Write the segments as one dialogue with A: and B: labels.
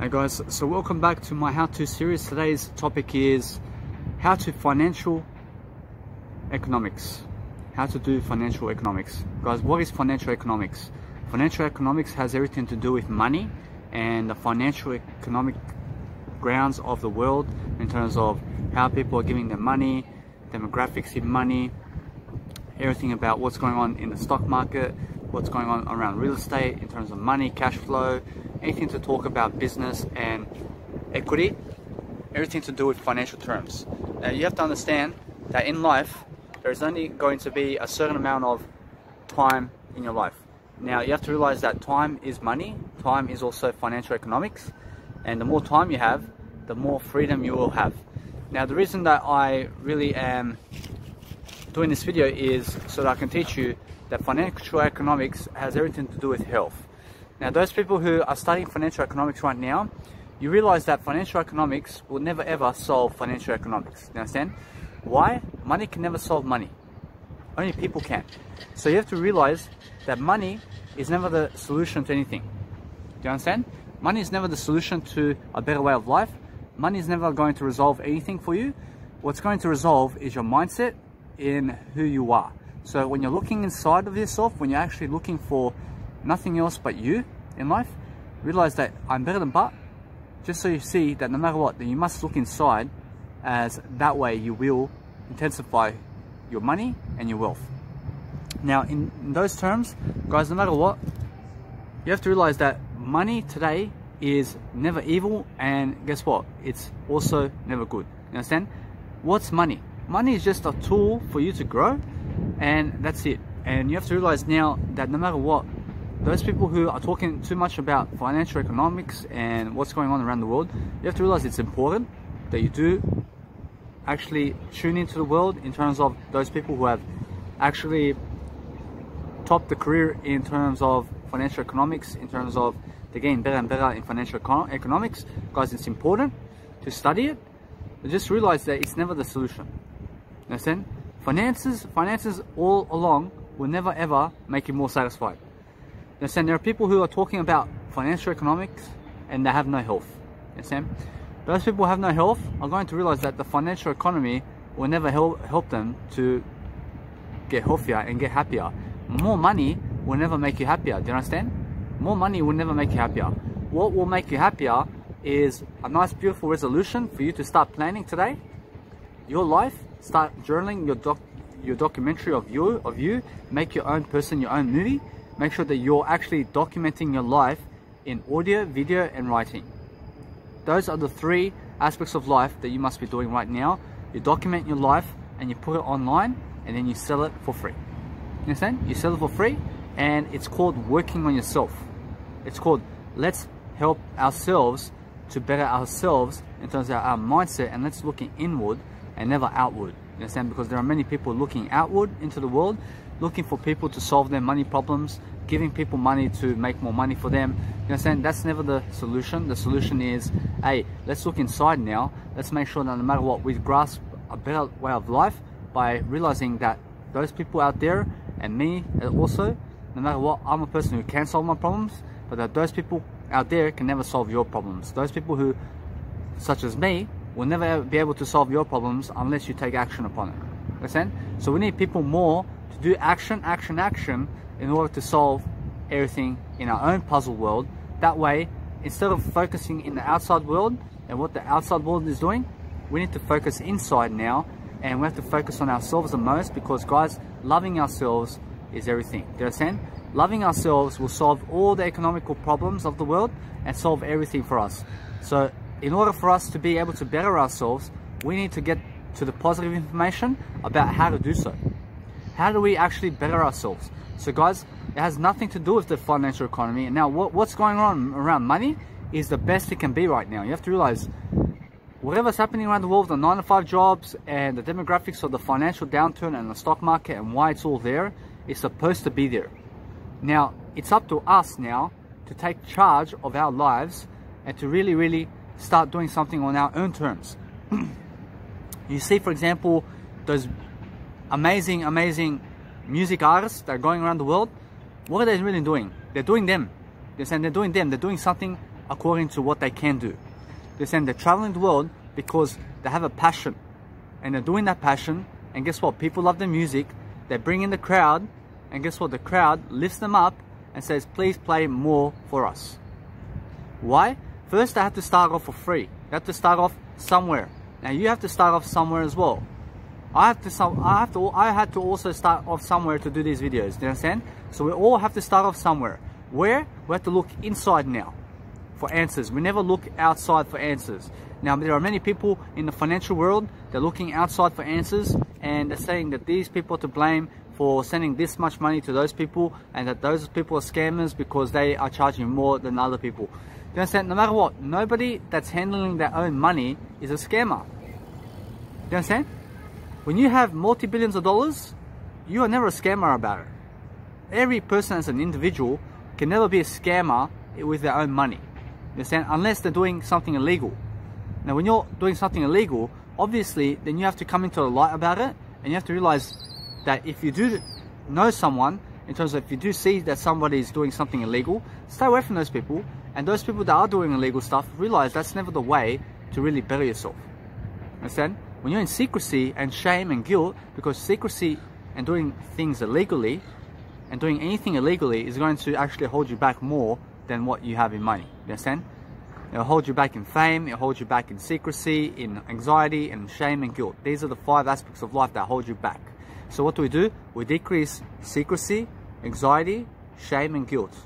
A: Hey guys, so welcome back to my how-to series. Today's topic is how to financial economics. How to do financial economics. Guys, what is financial economics? Financial economics has everything to do with money and the financial economic grounds of the world in terms of how people are giving their money, demographics in money, everything about what's going on in the stock market, what's going on around real estate in terms of money, cash flow, anything to talk about business and equity, everything to do with financial terms. Now you have to understand that in life there's only going to be a certain amount of time in your life. Now you have to realize that time is money, time is also financial economics, and the more time you have, the more freedom you will have. Now the reason that I really am doing this video is so that I can teach you that financial economics has everything to do with health. Now those people who are studying financial economics right now, you realize that financial economics will never ever solve financial economics. You understand? Why? Money can never solve money. Only people can. So you have to realize that money is never the solution to anything. Do you understand? Money is never the solution to a better way of life. Money is never going to resolve anything for you. What's going to resolve is your mindset in who you are. So when you're looking inside of yourself, when you're actually looking for nothing else but you in life, realize that I'm better than but, just so you see that no matter what, that you must look inside, as that way you will intensify your money and your wealth. Now in those terms, guys, no matter what, you have to realize that money today is never evil, and guess what, it's also never good. You understand? What's money? Money is just a tool for you to grow, and that's it. And you have to realize now that no matter what, those people who are talking too much about financial economics and what's going on around the world, you have to realize it's important that you do actually tune into the world in terms of those people who have actually topped the career in terms of financial economics, in terms of they're getting better and better in financial economics. Guys, it's important to study it, but just realize that it's never the solution. Understand? Finances all along will never ever make you more satisfied. Understand? There are people who are talking about financial economics and they have no health. Understand? Those people who have no health are going to realize that the financial economy will never help them to get healthier and get happier. More money will never make you happier. Do you understand? More money will never make you happier. What will make you happier is a nice, beautiful resolution for you to start planning today, your life, start journaling your documentary of you, make your own person, your own movie. Make sure that you're actually documenting your life in audio, video, and writing. Those are the three aspects of life that you must be doing right now. You document your life and you put it online, and then you sell it for free. You understand? You sell it for free, and it's called working on yourself. It's called let's help ourselves to better ourselves in terms of our mindset, and let's look inward and never outward. You understand? Because there are many people looking outward into the world, looking for people to solve their money problems, giving people money to make more money for them. You understand? That's never the solution. The solution is, hey, let's look inside now. Let's make sure that no matter what, we grasp a better way of life by realizing that those people out there, and me also, no matter what, I'm a person who can solve my problems, but that those people out there can never solve your problems. Those people who, such as me, will never be able to solve your problems unless you take action upon it. Understand? So we need people more to do action in order to solve everything in our own puzzle world. That way, instead of focusing in the outside world and what the outside world is doing, we need to focus inside now, and we have to focus on ourselves the most, because guys, loving ourselves is everything. Do you understand? Loving ourselves will solve all the economical problems of the world and solve everything for us. So in order for us to be able to better ourselves, we need to get to the positive information about how to do so. How do we actually better ourselves? So guys, it has nothing to do with the financial economy. And now what's going on around money is the best it can be right now. You have to realize whatever's happening around the world, the 9-to-5 jobs and the demographics of the financial downturn and the stock market and why it's all there, is supposed to be there. Now, it's up to us now to take charge of our lives and to really start doing something on our own terms. You see, for example, those amazing music artists that are going around the world. What are they really doing? They're doing them. They're saying they're doing them. They're doing something according to what they can do. They're saying they're traveling the world because they have a passion, and they're doing that passion, and guess what? People love the music, they bring in the crowd, and guess what? The crowd lifts them up and says, please play more for us. Why? First, they have to start off for free. They have to start off somewhere. Now you have to start off somewhere as well. I had to also start off somewhere to do these videos. Do you understand? So we all have to start off somewhere. Where? We have to look inside now for answers. We never look outside for answers. Now there are many people in the financial world, they're looking outside for answers, and they're saying that these people are to blame for sending this much money to those people, and that those people are scammers because they are charging more than other people. You understand? No matter what, nobody that's handling their own money is a scammer. You understand? When you have multi-billions of dollars, you are never a scammer about it. Every person as an individual can never be a scammer with their own money. You understand? Unless they're doing something illegal. Now when you're doing something illegal, obviously then you have to come into the light about it, and you have to realize that if you do know someone, in terms of if you do see that somebody is doing something illegal, stay away from those people. And those people that are doing illegal stuff, realize that's never the way to really better yourself. Understand? When you're in secrecy and shame and guilt, because secrecy and doing things illegally and doing anything illegally is going to actually hold you back more than what you have in money. You understand? It'll hold you back in fame, it'll hold you back in secrecy, in anxiety, and shame and guilt. These are the 5 aspects of life that hold you back. So what do? We decrease secrecy, anxiety, shame and guilt.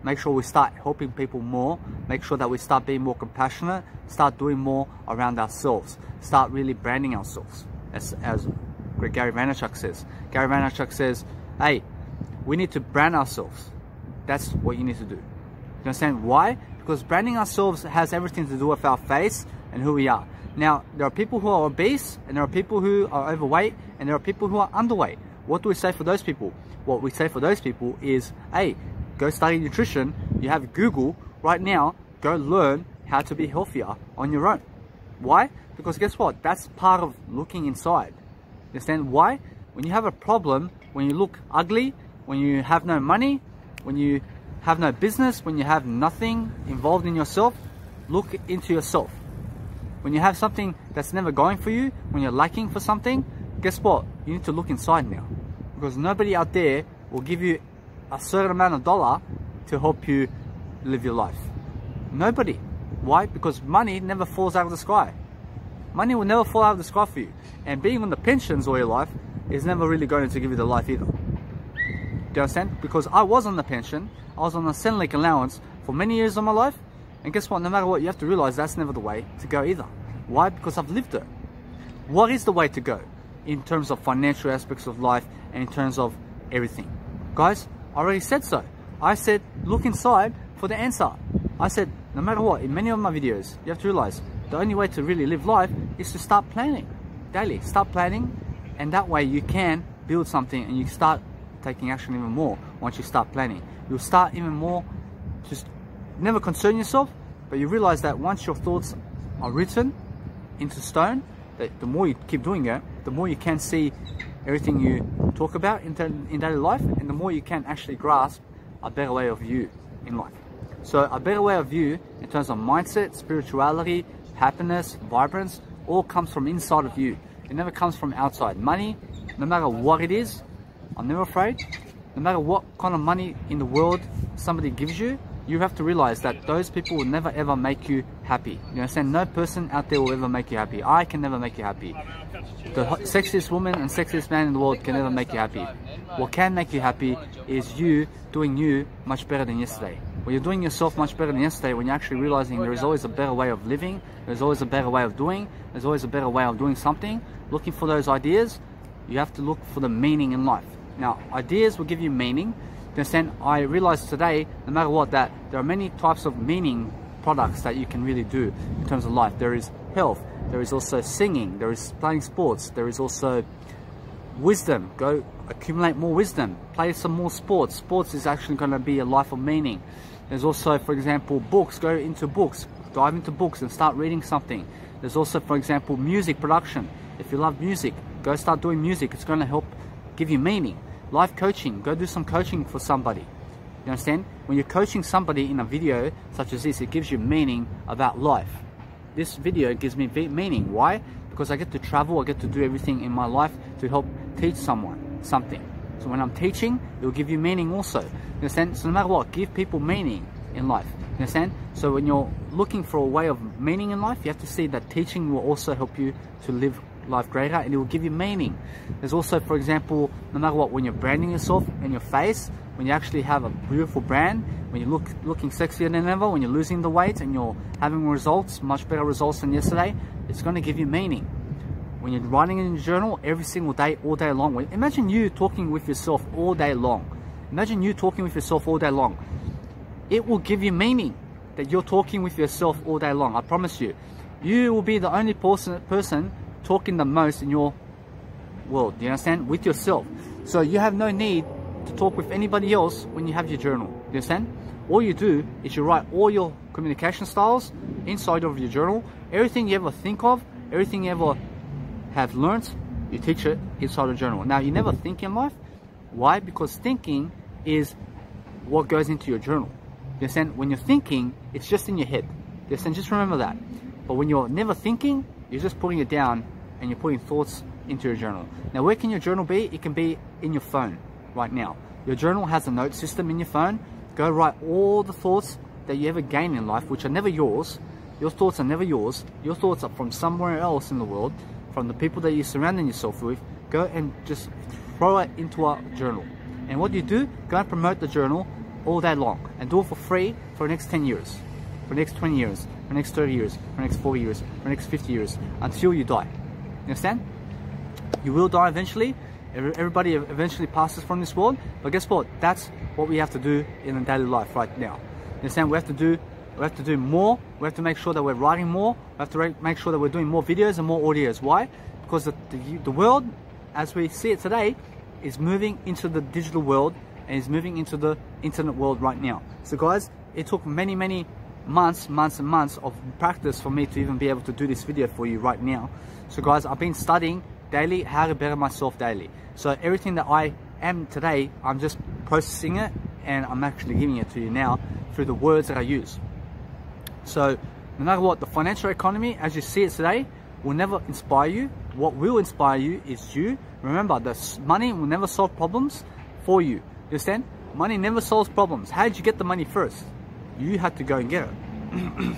A: Make sure we start helping people more. Make sure that we start being more compassionate. Start doing more around ourselves. Start really branding ourselves. As Gary Vaynerchuk says. Gary Vaynerchuk says, hey, we need to brand ourselves. That's what you need to do. You understand why? Because branding ourselves has everything to do with our face and who we are. Now, there are people who are obese, and there are people who are overweight, and there are people who are underweight. What do we say for those people? What we say for those people is, hey, go study nutrition. You have Google right now. Go learn how to be healthier on your own. Why? Because guess what? That's part of looking inside. You understand why? When you have a problem, when you look ugly, when you have no money, when you have no business, when you have nothing involved in yourself, look into yourself. When you have something that's never going for you, when you're lacking for something, guess what? You need to look inside now. Because nobody out there will give you a certain amount of dollar to help you live your life. Nobody. Why? Because money never falls out of the sky. Money will never fall out of the sky for you. And being on the pensions all your life is never really going to give you the life either. Do you understand? Because I was on the pension, I was on a Centrelink allowance for many years of my life, and guess what? No matter what, you have to realize that's never the way to go either. Why? Because I've lived it. What is the way to go in terms of financial aspects of life and in terms of everything? Guys, I already said so. I said look inside for the answer. I said no matter what, in many of my videos, you have to realize the only way to really live life is to start planning daily. Start planning, and that way you can build something, and you start taking action even more. Once you start planning, you'll start even more. Just never concern yourself, but you realize that once your thoughts are written into stone, that the more you keep doing it, the more you can see everything you talk about in daily life, and the more you can actually grasp a better way of you in life. So a better way of view in terms of mindset, spirituality, happiness, vibrance, all comes from inside of you. It never comes from outside. Money, no matter what it is, I'm never afraid. No matter what kind of money in the world somebody gives you, you have to realize that those people will never ever make you happy. You understand? No person out there will ever make you happy. I can never make you happy. The sexiest woman and sexiest man in the world can never make you happy. What can make you happy is you doing you much better than yesterday. When you're doing yourself much better than yesterday, when you're actually realizing there is always a better way of living, there's always a better way of doing, there's always a better way of doing something, looking for those ideas, you have to look for the meaning in life. Now, ideas will give you meaning. You understand? I realized today, no matter what, that there are many types of meaning products that you can really do in terms of life. There is health, there is also singing, there is playing sports, there is also wisdom. Go accumulate more wisdom, play some more sports. Sports is actually going to be a life of meaning. There's also, for example, books. Go into books, dive into books and start reading something. There's also, for example, music production. If you love music, go start doing music. It's going to help give you meaning. Life coaching, go do some coaching for somebody. You understand? When you're coaching somebody in a video such as this, it gives you meaning about life. This video gives me meaning. Why? Because I get to travel, I get to do everything in my life to help teach someone something. So when I'm teaching, it will give you meaning also. You understand? So no matter what, give people meaning in life. You understand? So when you're looking for a way of meaning in life, you have to see that teaching will also help you to live life greater, and it will give you meaning. There's also, for example, no matter what, when you're branding yourself and your face, when you actually have a beautiful brand, when you're looking sexier than ever, when you're losing the weight and you're having results, much better results than yesterday, it's going to give you meaning. When you're writing in your journal every single day, all day long, imagine you talking with yourself all day long. Imagine you talking with yourself all day long. It will give you meaning that you're talking with yourself all day long. I promise you. You will be the only person talking the most in your world. Do you understand? With yourself. So you have no need to talk with anybody else when you have your journal. Do you understand? All you do is you write all your communication styles inside of your journal. Everything you ever think of, everything you ever have learned, you teach it inside the journal. Now, you never think in life. Why? Because thinking is what goes into your journal. You understand? When you're thinking, it's just in your head. You understand? Just remember that. But when you're never thinking, you're just putting it down and you're putting thoughts into your journal. Now, where can your journal be? It can be in your phone right now. Your journal has a note system in your phone. Go write all the thoughts that you ever gain in life, which are never yours. Your thoughts are never yours. Your thoughts are from somewhere else in the world, from the people that you're surrounding yourself with. Go and just throw it into a journal. And what you do, go and promote the journal all day long and do it for free for the next 10 years, for the next 20 years, for the next 30 years, for the next 40 years, for the next 50 years, until you die. You understand? You will die eventually. Everybody eventually passes from this world. But guess what? That's what we have to do in a daily life right now. You understand? We have to do more. We have to make sure that we're writing more. We have to make sure that we're doing more videos and more audios. Why? Because the world, as we see it today, is moving into the digital world and is moving into the internet world right now. So guys, it took many months and months of practice for me to even be able to do this video for you right now. So guys, I've been studying daily how to better myself daily. So everything that I am today, I'm just processing it and I'm actually giving it to you now through the words that I use. So no matter what, the financial economy as you see it today will never inspire you. What will inspire you is you. Remember, the money will never solve problems for you. You understand? Money never solves problems. How did you get the money first? You had to go and get it.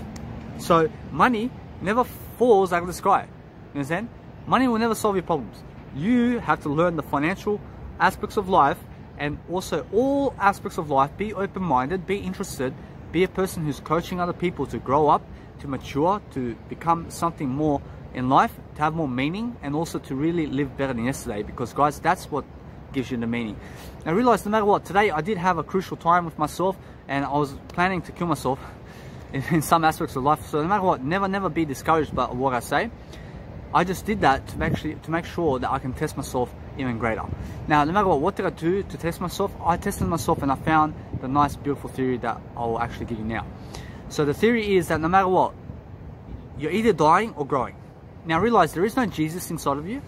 A: So money never falls out of the sky. You understand? Money will never solve your problems. You have to learn the financial aspects of life, and also all aspects of life. Be open-minded, be interested, be a person who's coaching other people to grow up, to mature, to become something more in life, to have more meaning, and also to really live better than yesterday. Because guys, that's what gives you the meaning. I realized no matter what, today I did have a crucial time with myself, and I was planning to kill myself in some aspects of life. So no matter what, never be discouraged by what I say. I just did that to make sure that I can test myself even greater. Now, no matter what did I do to test myself? I tested myself and I found the nice, beautiful theory that I will actually give you now. So the theory is that no matter what, you're either dying or growing. Now realize there is no Jesus inside of you.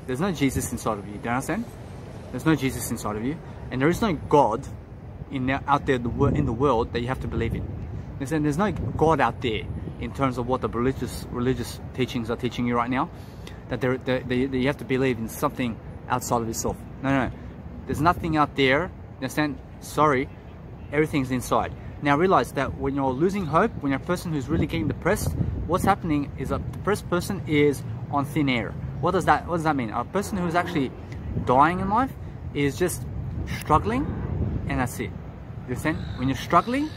A: There's no Jesus inside of you. Do you understand? There's no Jesus inside of you. And there is no God out there in the world that you have to believe in. There's no God out there in terms of what the religious teachings are teaching you right now, that you have to believe in something outside of yourself. No. There's nothing out there. Understand? Sorry, everything's inside. Now realize that when you're losing hope, when you're a person who's really getting depressed, what's happening is a depressed person is on thin air. What does that mean? A person who's actually dying in life is just struggling, and that's it. You understand? When you're struggling,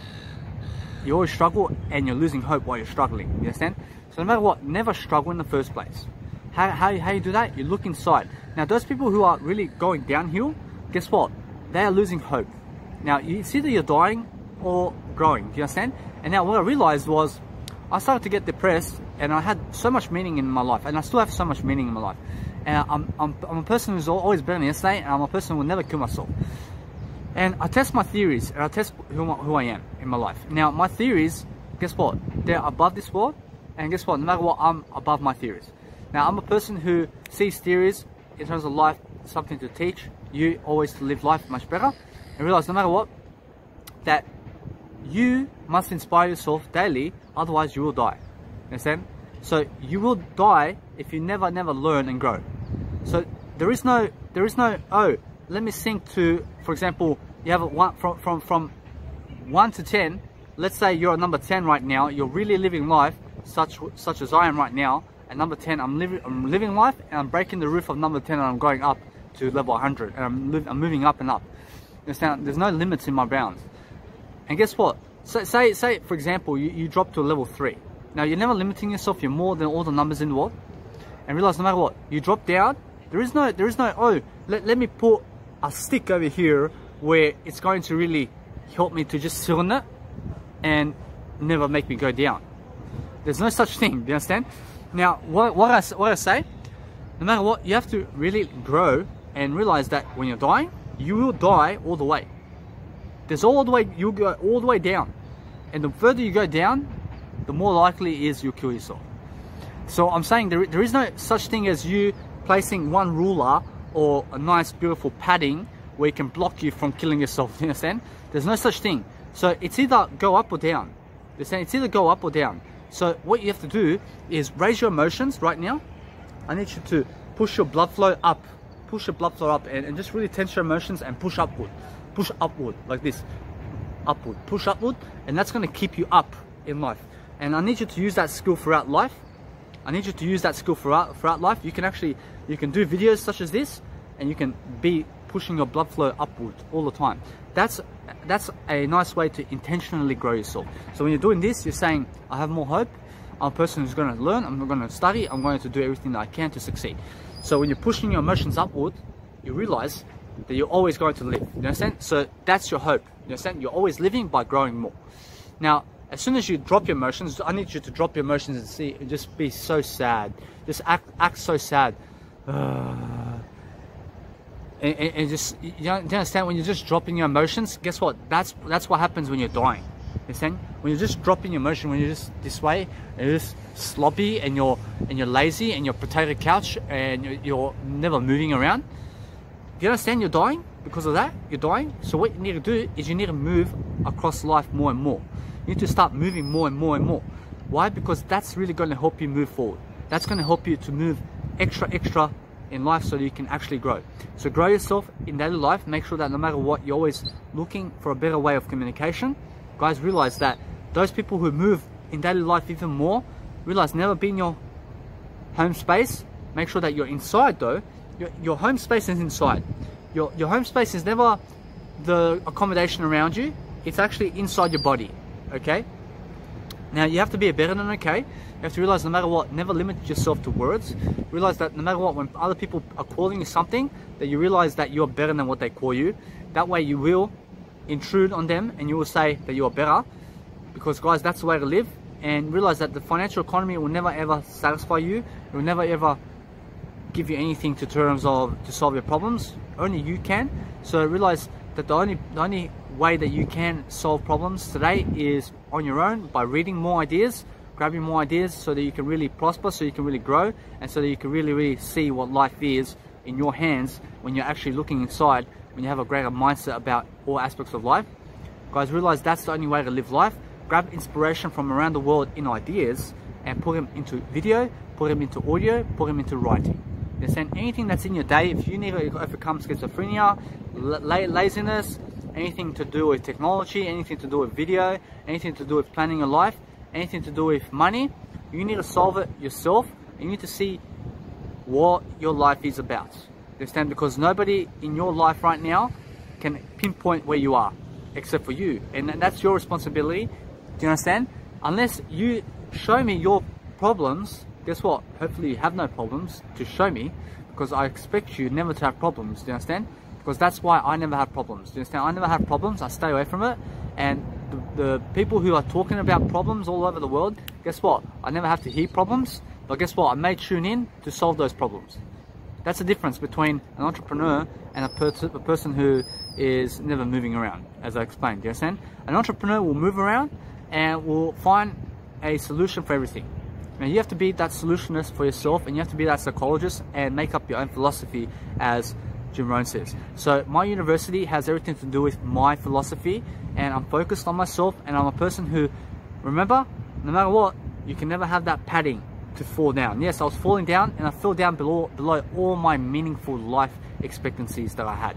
A: you always struggle and you're losing hope while you're struggling. You understand? So no matter what, never struggle in the first place. How you do that? You look inside. Now those people who are really going downhill, guess what? They are losing hope. Now it's either you're dying or growing. Do you understand? And now what I realized was I started to get depressed, and I had so much meaning in my life, and I still have so much meaning in my life. And I'm a person who's always better than yesterday, and I'm a person who will never kill myself. And I test my theories, and I test who I am in my life. Now, my theories, guess what? They're above this world, and guess what? No matter what, I'm above my theories. Now, I'm a person who sees theories in terms of life, something to teach you always to live life much better. And realize no matter what, that you must inspire yourself daily, otherwise you will die. Understand? So you will die if you never learn and grow. So there is no oh, let me sink to, for example, you have a one from 1 to 10. Let's say you're at number 10 right now. You're really living life such as I am right now. At number 10, I'm living life, and I'm breaking the roof of number 10, and I'm going up to level 100, and I'm moving up and up. Understand? There's no limits in my bounds. And guess what? So say for example, you drop to a level 3. Now you're never limiting yourself. You're more than all the numbers in the world. And realize no matter what, you drop down. There is no oh, let me put a stick over here where it's going to really help me to just sit on it and never make me go down. There's no such thing. Do you understand? Now what I say, no matter what, you have to really grow and realize that when you're dying, you will die all the way. You'll go all the way down, and the further you go down, the more likely it is you'll kill yourself. So I'm saying there is no such thing as you placing one ruler or a nice beautiful padding where it can block you from killing yourself. You understand? There's no such thing. So it's either go up or down. It's either go up or down. So what you have to do is raise your emotions right now. I need you to push your blood flow up. Push your blood flow up and just really tense your emotions and push upward. Push upward like this. Upward. Push upward, and that's going to keep you up in life. And I need you to use that skill throughout life. I need you to use that skill throughout life. You can do videos such as this, and you can be pushing your blood flow upward all the time. That's a nice way to intentionally grow yourself. So when you're doing this, you're saying, I have more hope. I'm a person who's going to learn. I'm going to study. I'm going to do everything that I can to succeed. So when you're pushing your emotions upward, you realize that you're always going to live. You understand? So that's your hope. You understand? You're always living by growing more. Now, as soon as you drop your emotions, I need you to drop your emotions and just be so sad. Just act so sad. And just, you understand, when you're just dropping your emotions, guess what? That's what happens when you're dying. You understand? When you're just dropping your emotion, when you're just this way, and you're just sloppy, and you're lazy, and you're potato couch, and you're never moving around. Do you understand? You're dying because of that. You're dying. So what you need to do is you need to move across life more and more. You need to start moving more and more and more. Why? Because that's really going to help you move forward. That's going to help you to move extra in life so that you can actually grow. So grow yourself in daily life. Make sure that no matter what, you're always looking for a better way of communication. Guys, realize that those people who move in daily life even more, realize never be in your home space. Make sure that you're inside though. Your home space is inside. Your home space is never the accommodation around you. It's actually inside your body. Okay? Now you have to be better than okay. You have to realize no matter what, never limit yourself to words. Realize that no matter what, when other people are calling you something, that you realize that you're better than what they call you. That way you will intrude on them and you will say that you are better. Because guys, that's the way to live. And realize that the financial economy will never ever satisfy you. It will never ever give you anything to terms of to solve your problems. Only you can. So realize that the only way that you can solve problems today is on your own, by reading more ideas, grabbing more ideas so that you can really prosper, so you can really grow, and so that you can really see what life is in your hands when you're actually looking inside, when you have a greater mindset about all aspects of life. Guys, realize that's the only way to live life. Grab inspiration from around the world in ideas and put them into video, put them into audio, put them into writing. Understand? Anything that's in your day, if you need to overcome schizophrenia, laziness, anything to do with technology, anything to do with video, anything to do with planning your life, anything to do with money, you need to solve it yourself. You need to see what your life is about. Understand? Because nobody in your life right now can pinpoint where you are except for you, and that's your responsibility. Do you understand? Unless you show me your problems, guess what? Hopefully you have no problems to show me, because I expect you never to have problems. Do you understand? Because that's why I never have problems. Do you understand? I never have problems. I stay away from it. And the people who are talking about problems all over the world, guess what? I never have to hear problems, but guess what? I may tune in to solve those problems. That's the difference between an entrepreneur and a person who is never moving around, as I explained. Do you understand? An entrepreneur will move around and will find a solution for everything. Now you have to be that solutionist for yourself, and you have to be that psychologist and make up your own philosophy as Jim Rohn says. So my university has everything to do with my philosophy, and I'm focused on myself, and I'm a person who, remember, no matter what, you can never have that padding to fall down. Yes, I was falling down, and I fell down below all my meaningful life expectancies that I had,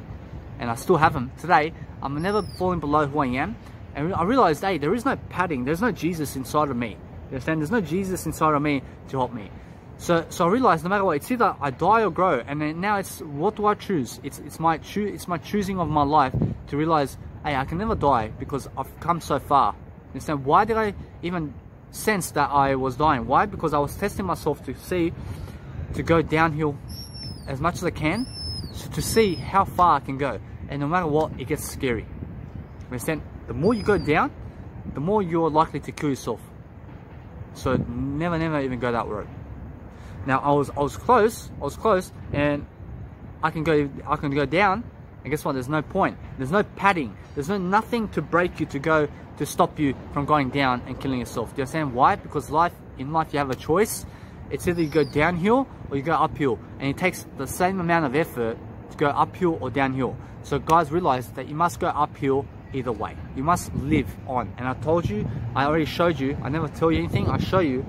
A: and I still have them today. I'm never falling below who I am, and I realized, hey, there is no padding, there's no Jesus inside of me. You understand? There's no Jesus inside of me to help me. So I realized, no matter what, it's either I die or grow. And then now it's, what do I choose? It's my choosing of my life to realize, hey, I can never die because I've come so far. You understand? Why did I even sense that I was dying? Why? Because I was testing myself to go downhill as much as I can, to see how far I can go. And no matter what, it gets scary. You understand? The more you go down, the more you're likely to kill yourself. So never even go that road. Now I was close, and I can go down, and guess what? There's no point. There's no padding. There's nothing to break you to stop you from going down and killing yourself. Do you understand why? Because in life you have a choice. It's either you go downhill or you go uphill, and it takes the same amount of effort to go uphill or downhill. So guys, realize that you must go uphill either way. You must live on. And I told you, I already showed you, I never tell you anything, I show you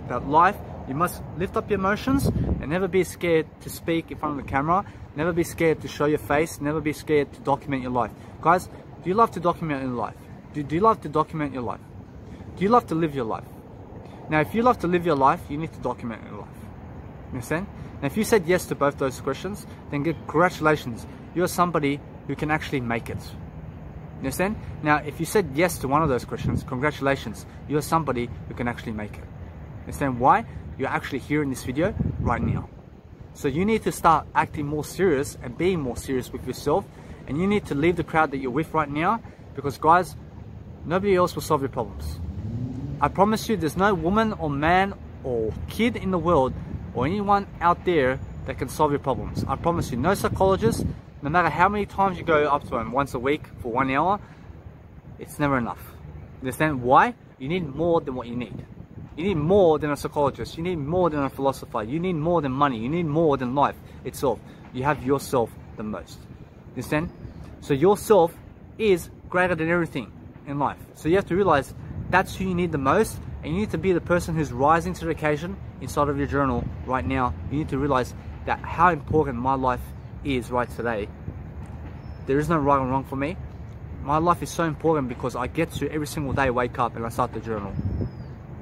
A: that life, you must lift up your emotions and never be scared to speak in front of the camera, never be scared to show your face, never be scared to document your life. Guys, do you love to document your life? Do you love to document your life? Do you love to live your life? Now, if you love to live your life, you need to document your life. You understand? Now, if you said yes to both those questions, then congratulations, you're somebody who can actually make it. You understand? Now, if you said yes to one of those questions, congratulations, you're somebody who can actually make it. Understand why? You're actually here in this video right now. So you need to start acting more serious and being more serious with yourself, and you need to leave the crowd that you're with right now, because guys, nobody else will solve your problems. I promise you, there's no woman or man or kid in the world or anyone out there that can solve your problems. I promise you, no psychologist, no matter how many times you go up to him once a week for 1 hour, it's never enough. Understand why? You need more than what you need. You need more than a psychologist. You need more than a philosopher. You need more than money. You need more than life itself. You have yourself the most. Understand? So yourself is greater than everything in life. So you have to realize that's who you need the most, and you need to be the person who's rising to the occasion inside of your journal right now. You need to realize that how important my life is right today. There is no right and wrong for me. My life is so important because I get to every single day wake up and I start the journal.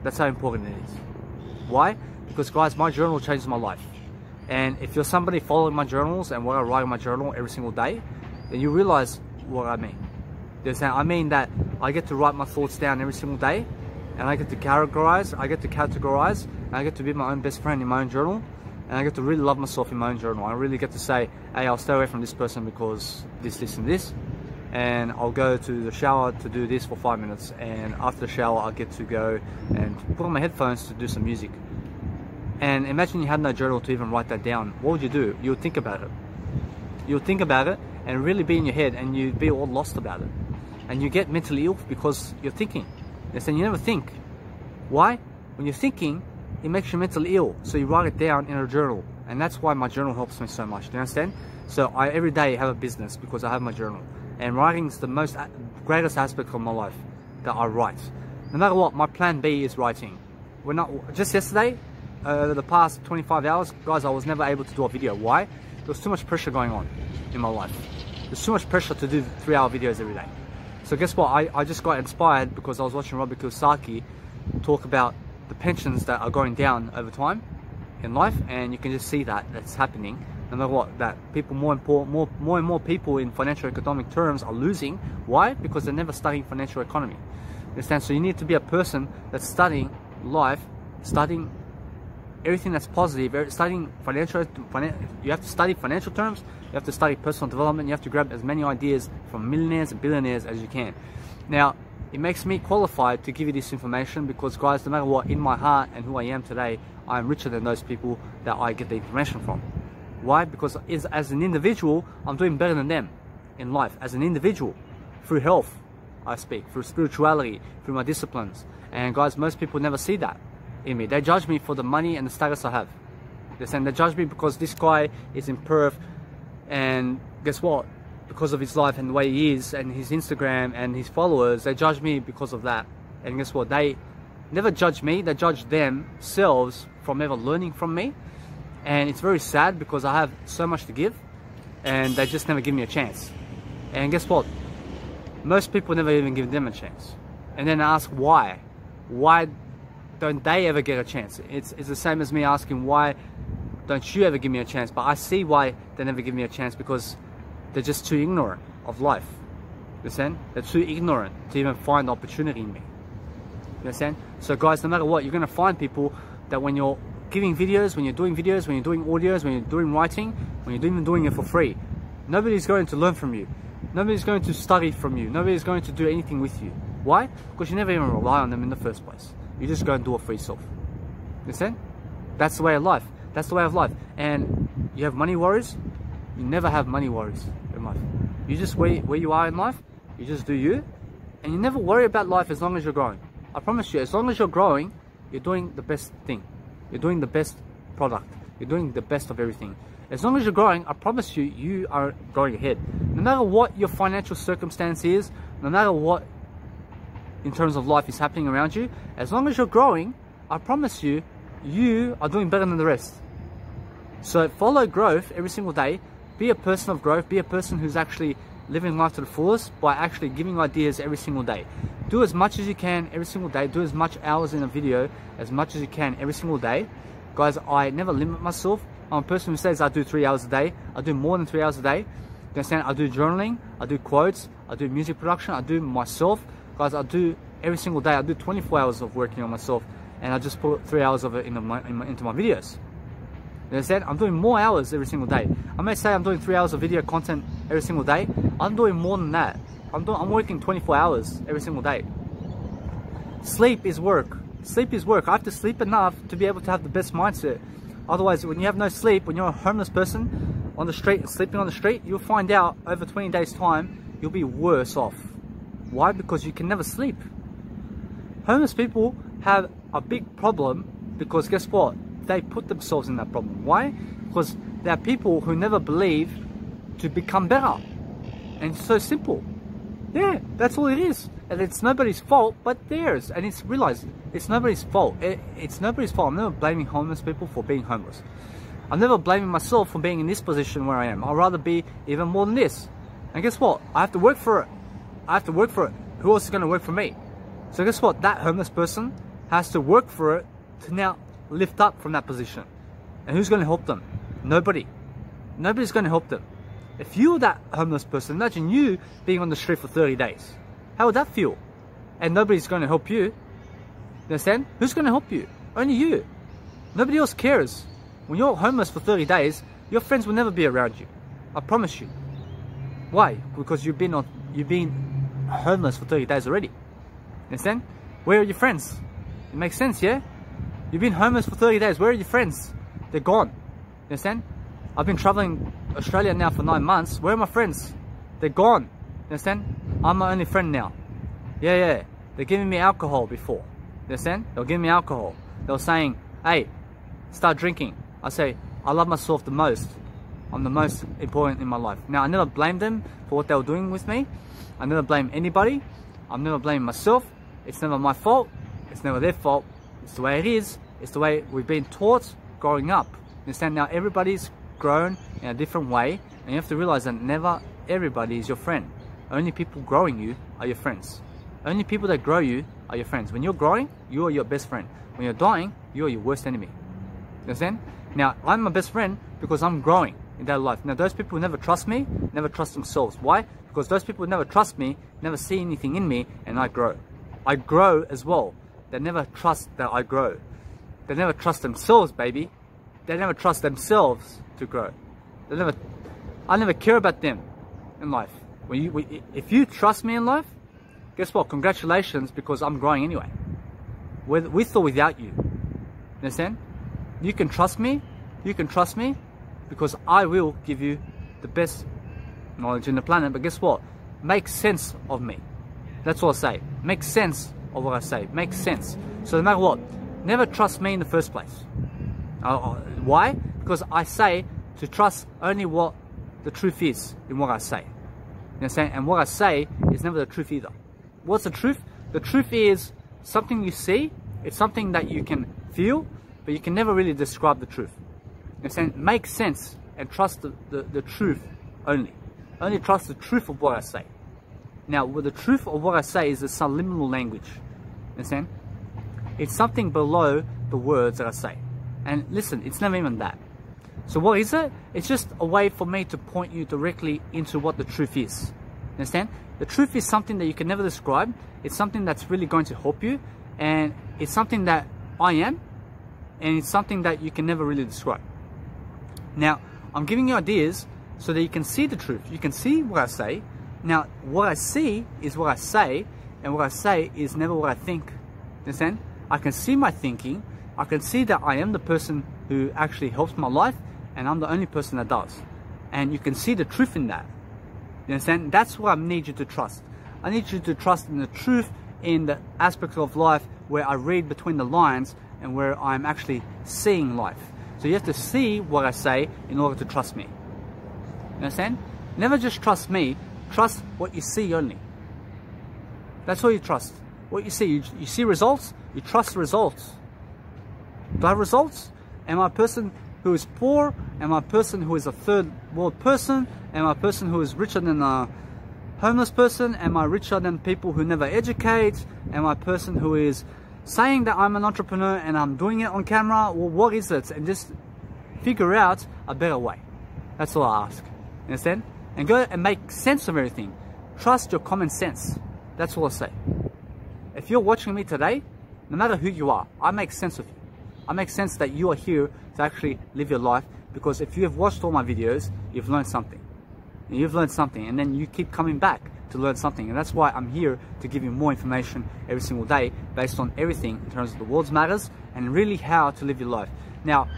A: That's how important it is. Why? Because guys, my journal changes my life. And if you're somebody following my journals and what I write in my journal every single day, then you realize what I mean. I mean that I get to write my thoughts down every single day, and I get to categorize, and I get to be my own best friend in my own journal, and I get to really love myself in my own journal. I really get to say, hey, I'll stay away from this person because this and this, and I'll go to the shower to do this for 5 minutes, and after the shower I get to go and put on my headphones to do some music. And imagine you had no journal to even write that down. What would you do? You would think about it. You would think about it and really be in your head, and you'd be all lost about it. And you get mentally ill because you're thinking. And you never think. Why? When you're thinking, it makes you mentally ill. So you write it down in a journal. And that's why my journal helps me so much. Do you understand? So I every day have a business because I have my journal. And writing is the greatest aspect of my life, that I write. No matter what, my plan B is writing. Just yesterday, the past 25 hours, guys, I was never able to do a video. Why? There was too much pressure going on in my life. There's too much pressure to do 3-hour videos every day. So guess what? I just got inspired because I was watching Robert Kiyosaki talk about the pensions that are going down over time in life, and you can just see that that's happening. No matter what, that people more and more people in financial economic terms are losing. Why? Because they're never studying financial economy. Understand? So you need to be a person that's studying life, studying everything that's positive, studying financial. You have to study financial terms. You have to study personal development. You have to grab as many ideas from millionaires and billionaires as you can. Now, it makes me qualified to give you this information because, guys, no matter what, in my heart and who I am today, I am richer than those people that I get the information from. Why? Because as an individual, I'm doing better than them in life. As an individual, through health, I speak, through spirituality, through my disciplines. And guys, most people never see that in me. They judge me for the money and the status I have. They judge me because this guy is in Perth And guess what? Because of his life and the way he is and his Instagram and his followers, they judge me because of that. And guess what? They never judge me, they judge themselves from ever learning from me. And it's very sad because I have so much to give and they just never give me a chance. And guess what? Most people never even give them a chance. And then I ask why? Why don't they ever get a chance? It's the same as me asking why don't you ever give me a chance? But I see why they never give me a chance, because they're just too ignorant of life. You understand? They're too ignorant to even find the opportunity in me. You understand? So guys, no matter what, you're going to find people that when you're giving videos, when you're doing videos, when you're doing audios, when you're doing writing, when you're even doing it for free, nobody's going to learn from you. Nobody's going to study from you. Nobody's going to do anything with you. Why? Because you never even rely on them in the first place. You just go and do it for yourself. You understand? That's the way of life. That's the way of life. And you have money worries, you never have money worries in life. You just where you are in life, you just do you, and you never worry about life as long as you're growing. I promise you, as long as you're growing, you're doing the best thing. You're doing the best product. You're doing the best of everything. As long as you're growing, I promise you, you are going ahead. No matter what your financial circumstance is, no matter what in terms of life is happening around you, as long as you're growing, I promise you, you are doing better than the rest. So follow growth every single day. Be a person of growth. Be a person who's actually living life to the fullest by actually giving ideas every single day. Do as much as you can every single day. Do as much hours in a video as much as you can every single day. Guys, I never limit myself. I'm a person who says I do 3 hours a day. I do more than 3 hours a day. You understand? I do journaling. I do quotes. I do music production. I do myself. Guys, I do every single day. I do 24 hours of working on myself. And I just put 3 hours of it into my videos. You understand? I'm doing more hours every single day. I may say I'm doing 3 hours of video content every single day. I'm doing more than that. I'm working 24 hours every single day. Sleep is work. Sleep is work. I have to sleep enough to be able to have the best mindset. Otherwise, when you have no sleep, when you're a homeless person on the street, sleeping on the street, you'll find out over 20 days time, you'll be worse off. Why? Because you can never sleep. Homeless people have a big problem because guess what? They put themselves in that problem. Why? Because there are people who never believe to become better. And it's so simple. Yeah, that's all it is. And it's nobody's fault but theirs. And it's realized it's nobody's fault. It's nobody's fault. I'm never blaming homeless people for being homeless. I'm never blaming myself for being in this position where I am. I'd rather be even more than this. And guess what? I have to work for it. I have to work for it. Who else is going to work for me? So guess what? That homeless person has to work for it to now lift up from that position. And who's going to help them? Nobody. Nobody's going to help them. If you were that homeless person, imagine you being on the street for 30 days. How would that feel? And nobody's going to help you. You understand? Who's going to help you? Only you. Nobody else cares. When you're homeless for 30 days, your friends will never be around you. I promise you. Why? Because you've been homeless for 30 days already. Understand? Where are your friends? It makes sense, yeah? You've been homeless for 30 days. Where are your friends? They're gone. You understand? I've been traveling Australia now for 9 months. Where are my friends? They're gone. You understand? I'm my only friend now. Yeah. They're giving me alcohol before. You understand? They were giving me alcohol. They were saying, hey, start drinking. I say, I love myself the most. I'm the most important in my life. Now, I never blame them for what they were doing with me. I never blame anybody. I'm never blaming myself. It's never my fault. It's never their fault. It's the way it is. It's the way we've been taught growing up. You understand? Now, everybody's grown in a different way. And you have to realize that never everybody is your friend. Only people growing you are your friends. Only people that grow you are your friends. When you're growing, you are your best friend. When you're dying, you are your worst enemy. You understand? Now, I'm my best friend because I'm growing in their life. Now, those people who never trust me, never trust themselves. Why? Because those people who never trust me, never see anything in me, and I grow. I grow as well. They never trust that I grow. They never trust themselves, baby. They never trust themselves to grow. I never care about them in life. If you trust me in life, guess what? Congratulations, because I'm growing anyway. With or without you. Understand? You can trust me. You can trust me because I will give you the best knowledge in the planet. But guess what? Make sense of me. That's all I say. Make sense of what I say. Make sense. So no matter what, never trust me in the first place. Why? Because I say to trust only what the truth is in what I say. You understand? And what I say is never the truth either. What's the truth? The truth is something you see, it's something that you can feel, but you can never really describe the truth. You understand? Make sense and trust the truth only. Only trust the truth of what I say. Now, with the truth of what I say is a subliminal language. You understand? It's something below the words that I say. And listen, it's never even that. So what is it? It's just a way for me to point you directly into what the truth is. You understand? The truth is something that you can never describe. It's something that's really going to help you. And it's something that I am. And it's something that you can never really describe. Now, I'm giving you ideas so that you can see the truth. You can see what I say. Now, what I see is what I say. And what I say is never what I think. You understand? I can see my thinking. I can see that I am the person who actually helps my life. And I'm the only person that does. And you can see the truth in that. You understand? That's what I need you to trust. I need you to trust in the truth in the aspects of life where I read between the lines and where I'm actually seeing life. So you have to see what I say in order to trust me. You understand? Never just trust me. Trust what you see only. That's all you trust. What you see. You see results. You trust the results. Do I have results? Am I a person who is poor? Am I a person who is a third world person? Am I a person who is richer than a homeless person? Am I richer than people who never educate? Am I a person who is saying that I'm an entrepreneur and I'm doing it on camera? Well, what is it? And just figure out a better way. That's all I ask. Understand? And go and make sense of everything. Trust your common sense. That's all I say. If you're watching me today, no matter who you are, I make sense of you. I make sense that you are here to actually live your life, because if you have watched all my videos, you've learned something. And you've learned something, and then you keep coming back to learn something. And that's why I'm here to give you more information every single day based on everything in terms of the world's matters and really how to live your life. Now,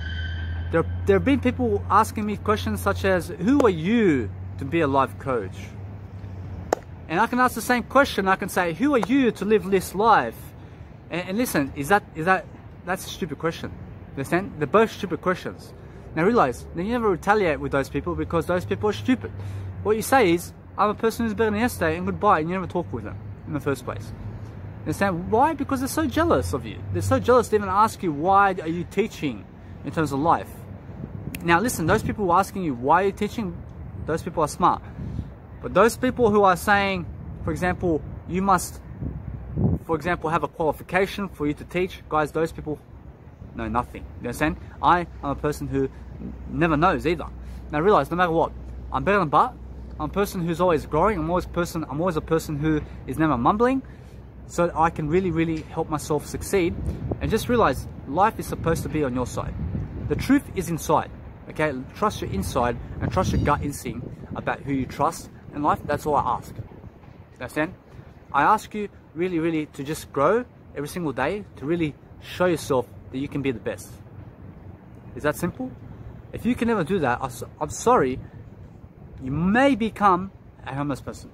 A: there have been people asking me questions such as, who are you to be a life coach? And I can ask the same question. I can say, who are you to live this life? And listen, that's a stupid question. Understand? They're both stupid questions. Now realize, then you never retaliate with those people because those people are stupid. What you say is, I'm a person who's better than yesterday and goodbye, and you never talk with them in the first place. Understand? Why? Because they're so jealous of you. They're so jealous to even ask you, why are you teaching in terms of life? Now listen, those people who are asking you, why are you teaching? Those people are smart. But those people who are saying, for example, you must, for example, have a qualification for you to teach, guys, those people know nothing. You understand? I am a person who never knows either. Now realize, no matter what, I'm better than Bart. I'm a person who's always growing. I'm always a person who is never mumbling, so that I can really help myself succeed. And just realize, life is supposed to be on your side. The truth is inside. Okay, trust your inside and trust your gut instinct about who you trust in life. That's all I ask. Understand? I ask you really to just grow every single day, to really show yourself that you can be the best. Is that simple? If you can never do that, I'm sorry, you may become a homeless person.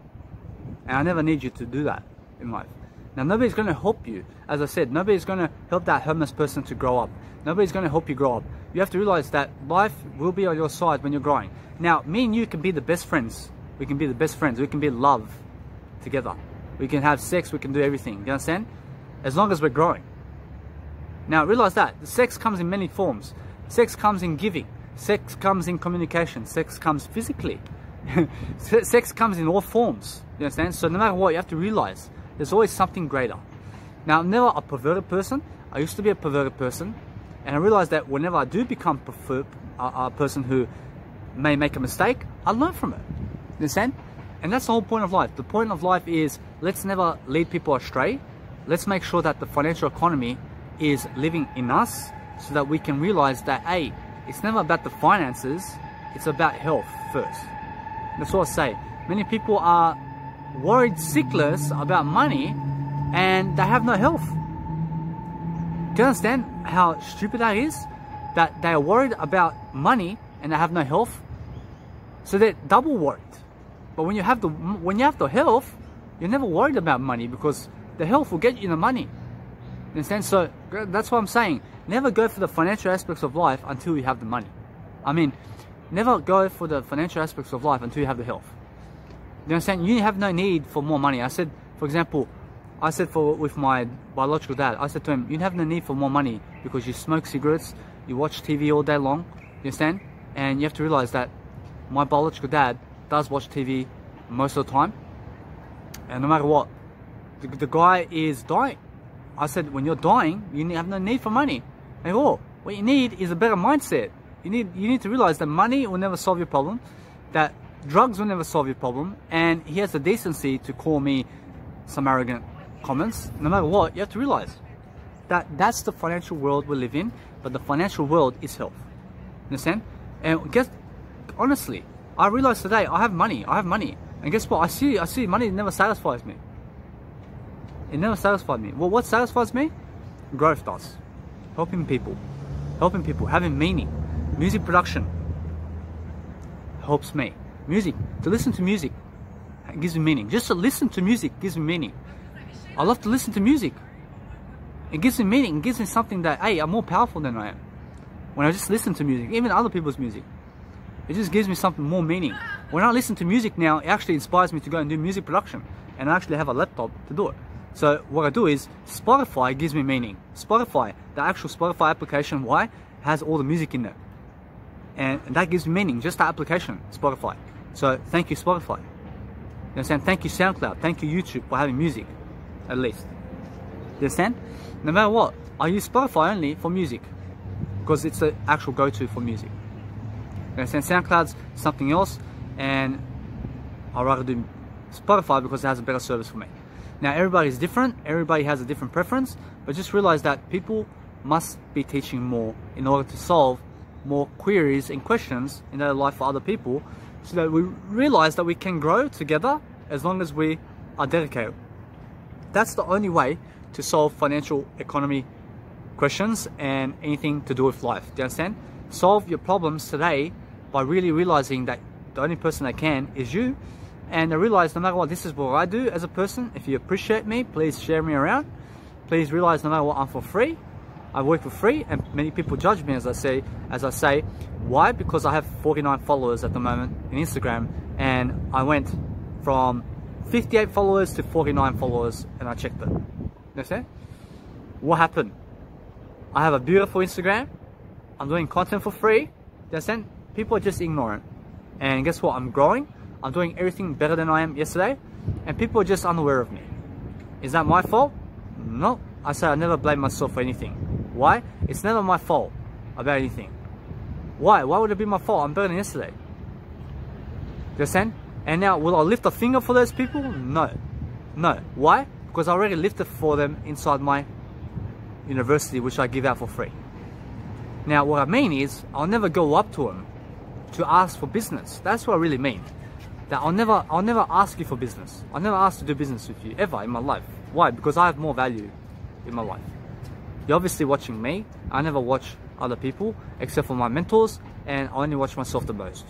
A: And I never need you to do that in life. Now, nobody's going to help you. As I said, nobody's going to help that homeless person to grow up. Nobody's going to help you grow up. You have to realize that life will be on your side when you're growing. Now, me and you can be the best friends. We can be the best friends. We can be in love together. We can have sex. We can do everything. You understand? As long as we're growing. Now, realize that. The sex comes in many forms. Sex comes in giving. Sex comes in communication. Sex comes physically. Sex comes in all forms. You understand? So no matter what, you have to realize there's always something greater. Now, I'm never a perverted person. I used to be a perverted person. And I realized that whenever I do become a person who may make a mistake, I learn from it. You understand? And that's the whole point of life. The point of life is, let's never lead people astray. Let's make sure that the financial economy is living in us so that we can realize that, hey, it's never about the finances, it's about health first. That's what I say. Many people are worried sickless about money and they have no health. Do you understand how stupid that is? That they are worried about money and they have no health. So they're double worried. But when you have the health, you're never worried about money because the health will get you the money. You understand? So that's what I'm saying. Never go for the financial aspects of life until you have the money. I mean, Never go for the financial aspects of life until you have the health. You understand? You have no need for more money. I said, for example, with my biological dad, I said to him, you have no need for more money because you smoke cigarettes, you watch TV all day long, you understand? And you have to realize that my biological dad does watch TV most of the time. And no matter what, the guy is dying. I said, when you're dying, you have no need for money. And what you need is a better mindset. You need to realize that money will never solve your problem, that drugs will never solve your problem, and he has the decency to call me some arrogant comments. No matter what, you have to realize that that's the financial world we live in, but the financial world is health. Understand? And honestly, I realized today I have money. And guess what? I see money never satisfies me. It never satisfied me. Well, what satisfies me? Growth does. Helping people, having meaning. Music production helps me. Music, to listen to music gives me meaning. Just to listen to music gives me meaning. I love to listen to music. It gives me meaning. It gives me something that, hey, I'm more powerful than I am. When I just listen to music, even other people's music, it just gives me something more meaning. When I listen to music now, it actually inspires me to go and do music production. And I actually have a laptop to do it. So what I do is, Spotify gives me meaning. Spotify, the actual Spotify application, why? Has all the music in there. And that gives me meaning, just that application, Spotify. So thank you, Spotify. You understand? Thank you, SoundCloud. Thank you, YouTube, for having music, at least. You understand? No matter what, I use Spotify only for music, because it's the actual go-to for music. You understand? SoundCloud's something else, and I'd rather do Spotify because it has a better service for me. Now, everybody's different. Everybody has a different preference, but just realize that people must be teaching more in order to solve more queries and questions in their life for other people, so that we realize that we can grow together as long as we are dedicated. That's the only way to solve financial economy questions and anything to do with life. Do you understand? Solve your problems today by really realizing that the only person that can is you. And I realize no matter what, this is what I do as a person. If you appreciate me, please share me around. Please realize no matter what, I'm for free. I work for free, and many people judge me as I say. Why? Because I have 49 followers at the moment in Instagram, and I went from 58 followers to 49 followers, and I checked it. Understand? What happened? I have a beautiful Instagram. I'm doing content for free. Understand? People are just ignorant. And guess what? I'm growing. I'm doing everything better than I am yesterday, and people are just unaware of me. Is that my fault? No. I say I never blame myself for anything. Why? It's never my fault about anything. Why? Why would it be my fault? I'm better than yesterday. You understand? And now, will I lift a finger for those people? No. No. Why? Because I already lifted for them inside my university, which I give out for free. Now, what I mean is, I'll never go up to them to ask for business. That's what I really mean. That I'll never ask you for business. I'll never ask to do business with you, ever in my life. Why? Because I have more value in my life. You're obviously watching me. I never watch other people except for my mentors, and I only watch myself the most.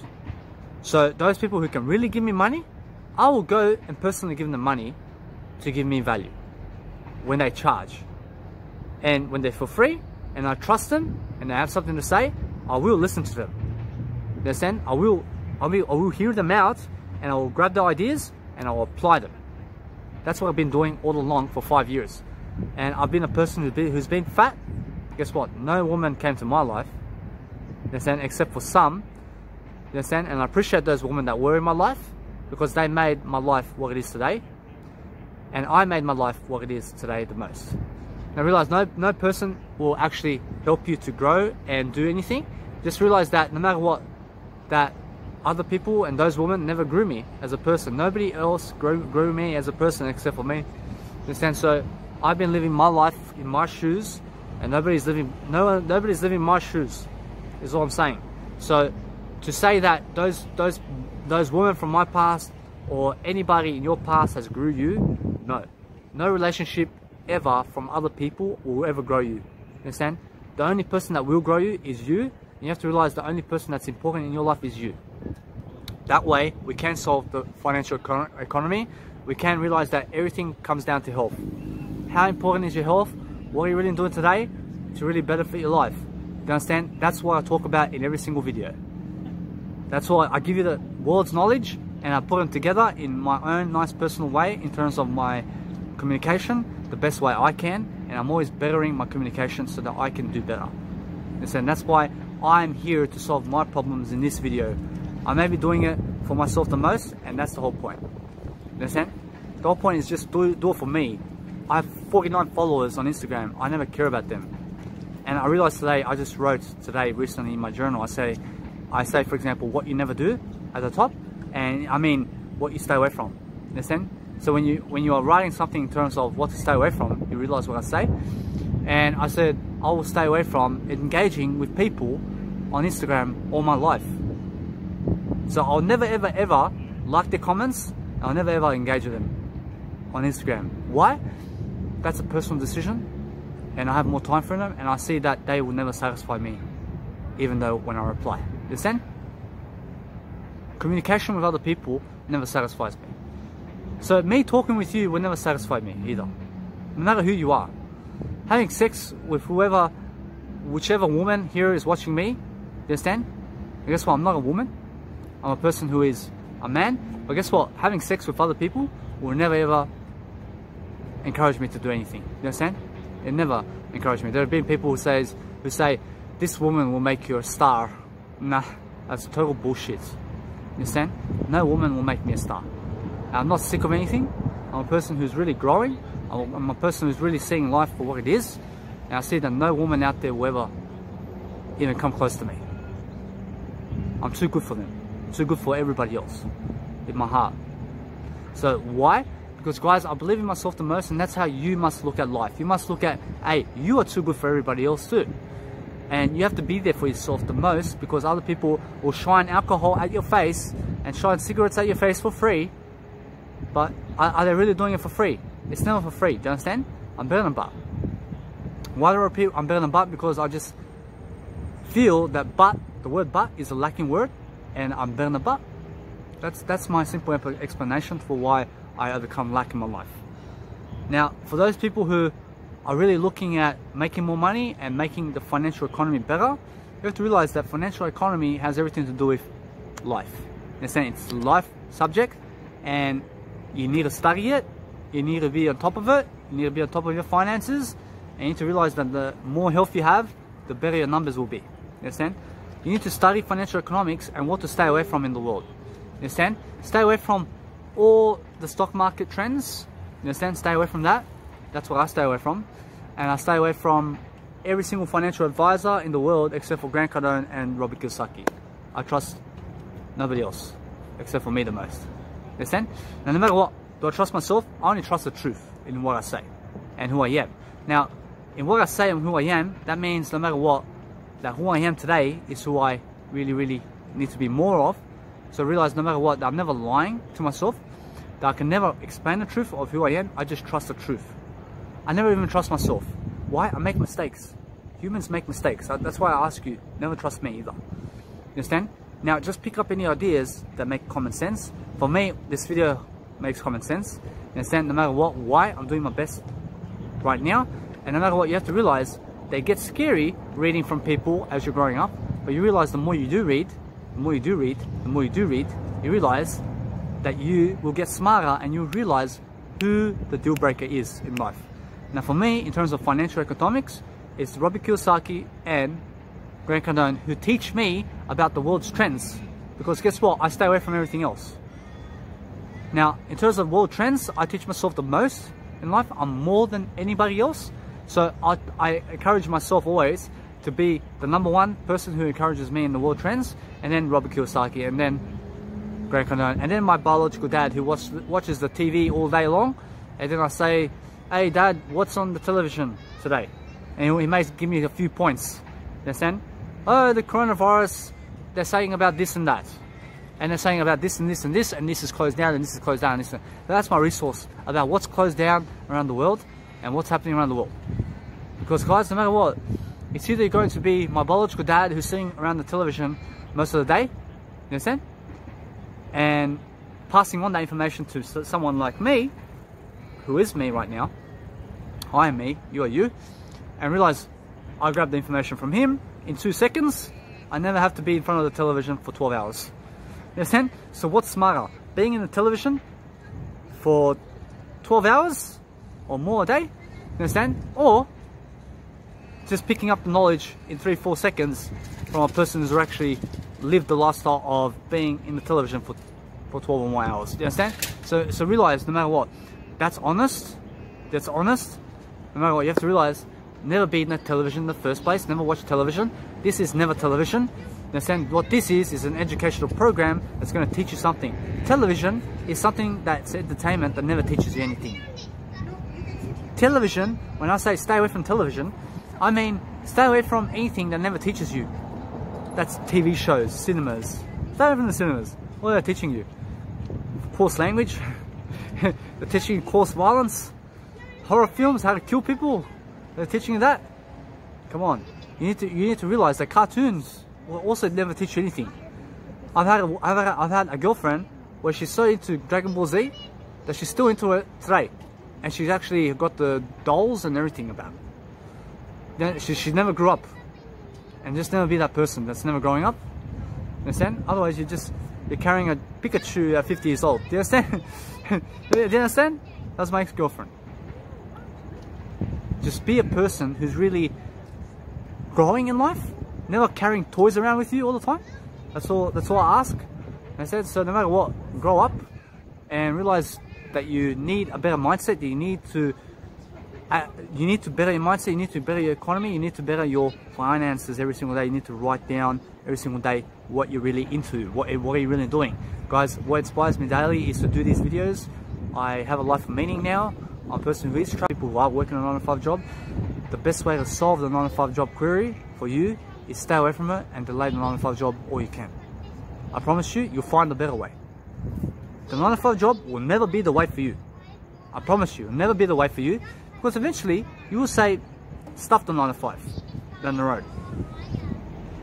A: So those people who can really give me money, I will go and personally give them money to give me value when they charge. And when they're for free and I trust them and they have something to say, I will listen to them. You understand? I will hear them out, and I will grab the ideas and I will apply them. That's what I've been doing all along for 5 years. And I've been a person who's been fat. Guess what? No woman came to my life, you understand, except for some. You understand? And I appreciate those women that were in my life, because they made my life what it is today. And I made my life what it is today the most. Now realize no person will actually help you to grow and do anything. Just realize that no matter what, that other people and those women never grew me as a person. Nobody else grew me as a person except for me. Understand? So I've been living my life in my shoes, and nobody's living my shoes, is all I'm saying. So to say that those women from my past or anybody in your past has grew you, no relationship ever from other people will ever grow you. Understand? The only person that will grow you is you. And you have to realize the only person that's important in your life is you. That way we can solve the financial economy. We can realize that everything comes down to health. How important is your health? What are you really doing today to really benefit your life? You understand? That's what I talk about in every single video. That's why I give you the world's knowledge and I put them together in my own nice personal way in terms of my communication, the best way I can, and I'm always bettering my communication so that I can do better. And that's why I'm here to solve my problems in this video. I may be doing it for myself the most, and that's the whole point. You understand? The whole point is just do it for me. I have 49 followers on Instagram. I never care about them. And I realized today, I just wrote today recently in my journal, I say for example, what you never do at the top, and I mean what you stay away from. You understand? So when you are writing something in terms of what to stay away from, you realize what I say. And I said I will stay away from engaging with people on Instagram all my life. So I'll never ever like their comments. I'll never ever engage with them on Instagram. Why? That's a personal decision, and I have more time for them, and I see that they will never satisfy me, even though when I reply. Understand? Communication with other people never satisfies me. So me talking with you will never satisfy me either, no matter who you are. Having sex with whichever woman here is watching me, you understand? And guess what? I'm not a woman. I'm a person who is a man. But guess what? Having sex with other people will never ever encourage me to do anything. You understand? It never encouraged me. There have been people who say this woman will make you a star. Nah, that's total bullshit. You understand? No woman will make me a star. I'm not sick of anything. I'm a person who's really growing. I'm a person who's really seeing life for what it is. And I see that no woman out there will ever even come close to me. I'm too good for them. I'm too good for everybody else in my heart. So why? Because guys, I believe in myself the most, and that's how you must look at life. You must look at, hey, you are too good for everybody else too. And you have to be there for yourself the most, because other people will shine alcohol at your face and shine cigarettes at your face for free. But are they really doing it for free? It's never for free. Do you understand? I'm better than but. Why do I repeat I'm better than but? Because I just feel that the word but is a lacking word, and I'm better than but. That's my simple explanation for why I overcome lack in my life. Now, for those people who are really looking at making more money and making the financial economy better, you have to realize that financial economy has everything to do with life. It's a life subject, and you need to study it, you need to be on top of it, you need to be on top of your finances, and you need to realize that the more health you have, the better your numbers will be. You understand? You need to study financial economics and what to stay away from in the world. You understand? Stay away from all the stock market trends. You understand? Stay away from that. That's what I stay away from. And I stay away from every single financial advisor in the world except for Grant Cardone and Robert Kiyosaki. I trust nobody else except for me the most. Understand? Now, no matter what, do I trust myself? I only trust the truth in what I say and who I am. Now, in what I say and who I am, that means no matter what, that who I am today is who I really need to be more of. So I realize no matter what, that I'm never lying to myself, that I can never explain the truth of who I am. I just trust the truth. I never even trust myself. Why? I make mistakes. Humans make mistakes. That's why I ask you, never trust me either. You understand? Now, just pick up any ideas that make common sense. For me, this video makes common sense. You understand? No matter what, why, I'm doing my best right now. And no matter what, you have to realize they get scary reading from people as you're growing up. But you realize the more you do read, you realize that you will get smarter, and you'll realize who the deal breaker is in life. Now for me, in terms of financial economics, it's Robert Kiyosaki and Grant Cardone who teach me about the world's trends. Because guess what? I stay away from everything else. Now, in terms of world trends, I teach myself the most in life. I'm more than anybody else. So I encourage myself always to be the #1 person who encourages me in the world trends, and then Robert Kiyosaki, and then Grant Cardone, and then my biological dad who watches the TV all day long. And then I say, hey Dad, what's on the television today? And he may give me a few points. You understand? Oh, the coronavirus, they're saying about this and that. And they're saying about this and this and this, and this is closed down, and this is closed down. And that's my resource about what's closed down around the world and what's happening around the world. Because guys, no matter what, it's either going to be my biological dad who's sitting around the television most of the day, you understand? And passing on that information to someone like me, who is me right now. I am me, you are you. And realize I grab the information from him in 2 seconds. I never have to be in front of the television for 12 hours. understand? So what's smarter? Being in the television for 12 hours or more a day, you understand? Or just picking up the knowledge in 3-4 seconds from a person who's actually lived the lifestyle of being in the television for 12 or more hours. You understand? So realize, no matter what, that's honest. That's honest. No matter what, you have to realize, never be in that television in the first place. Never watch television. This is never television. Understand? What this is an educational program that's going to teach you something. Television is something that's entertainment that never teaches you anything. Television, when I say stay away from television, I mean stay away from anything that never teaches you. That's TV shows, cinemas. Stay away from the cinemas. What are they teaching you? Coarse language? They're teaching you coarse violence? Horror films, how to kill people? They're teaching you that? Come on. You need to realize that cartoons will also never teach you anything. I've had a girlfriend where she's so into Dragon Ball Z that she's still into it today. And she's actually got the dolls and everything about it. She never grew up. And just never be that person that's never growing up. Understand? Otherwise you're carrying a Pikachu at 50 years old. Do you understand? Do you understand? That's my ex-girlfriend. Just be a person who's really growing in life. Never carrying toys around with you all the time. That's all I ask. And I said, so no matter what, grow up and realize that you need a better mindset. That you need to better your mindset. You need to better your economy. You need to better your finances every single day. You need to write down every single day what you're really into. What are you really doing, guys? What inspires me daily is to do these videos. I have a life of meaning now. I'm a person who is trying. People who are working a 9-to-5 job. The best way to solve the 9-to-5 job query for you is stay away from it and delay the 9-to-5 job all you can. I promise you, you'll find a better way. The 9-to-5 job will never be the way for you. I promise you, it'll never be the way for you, because eventually you will say, stuff the 9-to-5 down the road.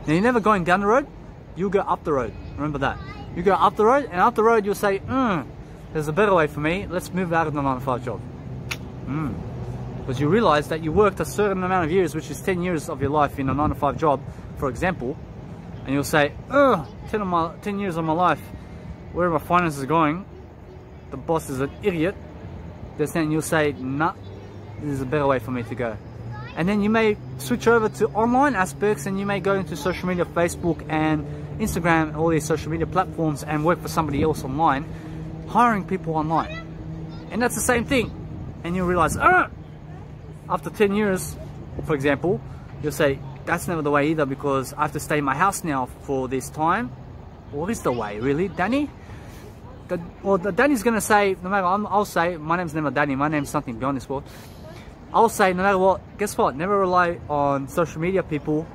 A: Now you're never going down the road, you'll go up the road. Remember that. You go up the road, and up the road you'll say, there's a better way for me, let's move out of the 9-to-5 job. Because you realize that you worked a certain amount of years, which is 10 years of your life in a 9-to-5 job, for example, and you'll say, 10 years of my life, where are my finances going? The boss is an idiot. Then you'll say, nah, this is a better way for me to go. And then you may switch over to online aspects, and you may go into social media, Facebook and Instagram, all these social media platforms, and work for somebody else online, hiring people online. And that's the same thing. And you realize, after 10 years, for example, you'll say, that's never the way either, because I have to stay in my house now for this time. What is the way, really, Danny? Danny's gonna say, no matter what, I'll say, my name's never Danny, my name's something beyond this world. I'll say, no matter what, guess what? Never rely on social media people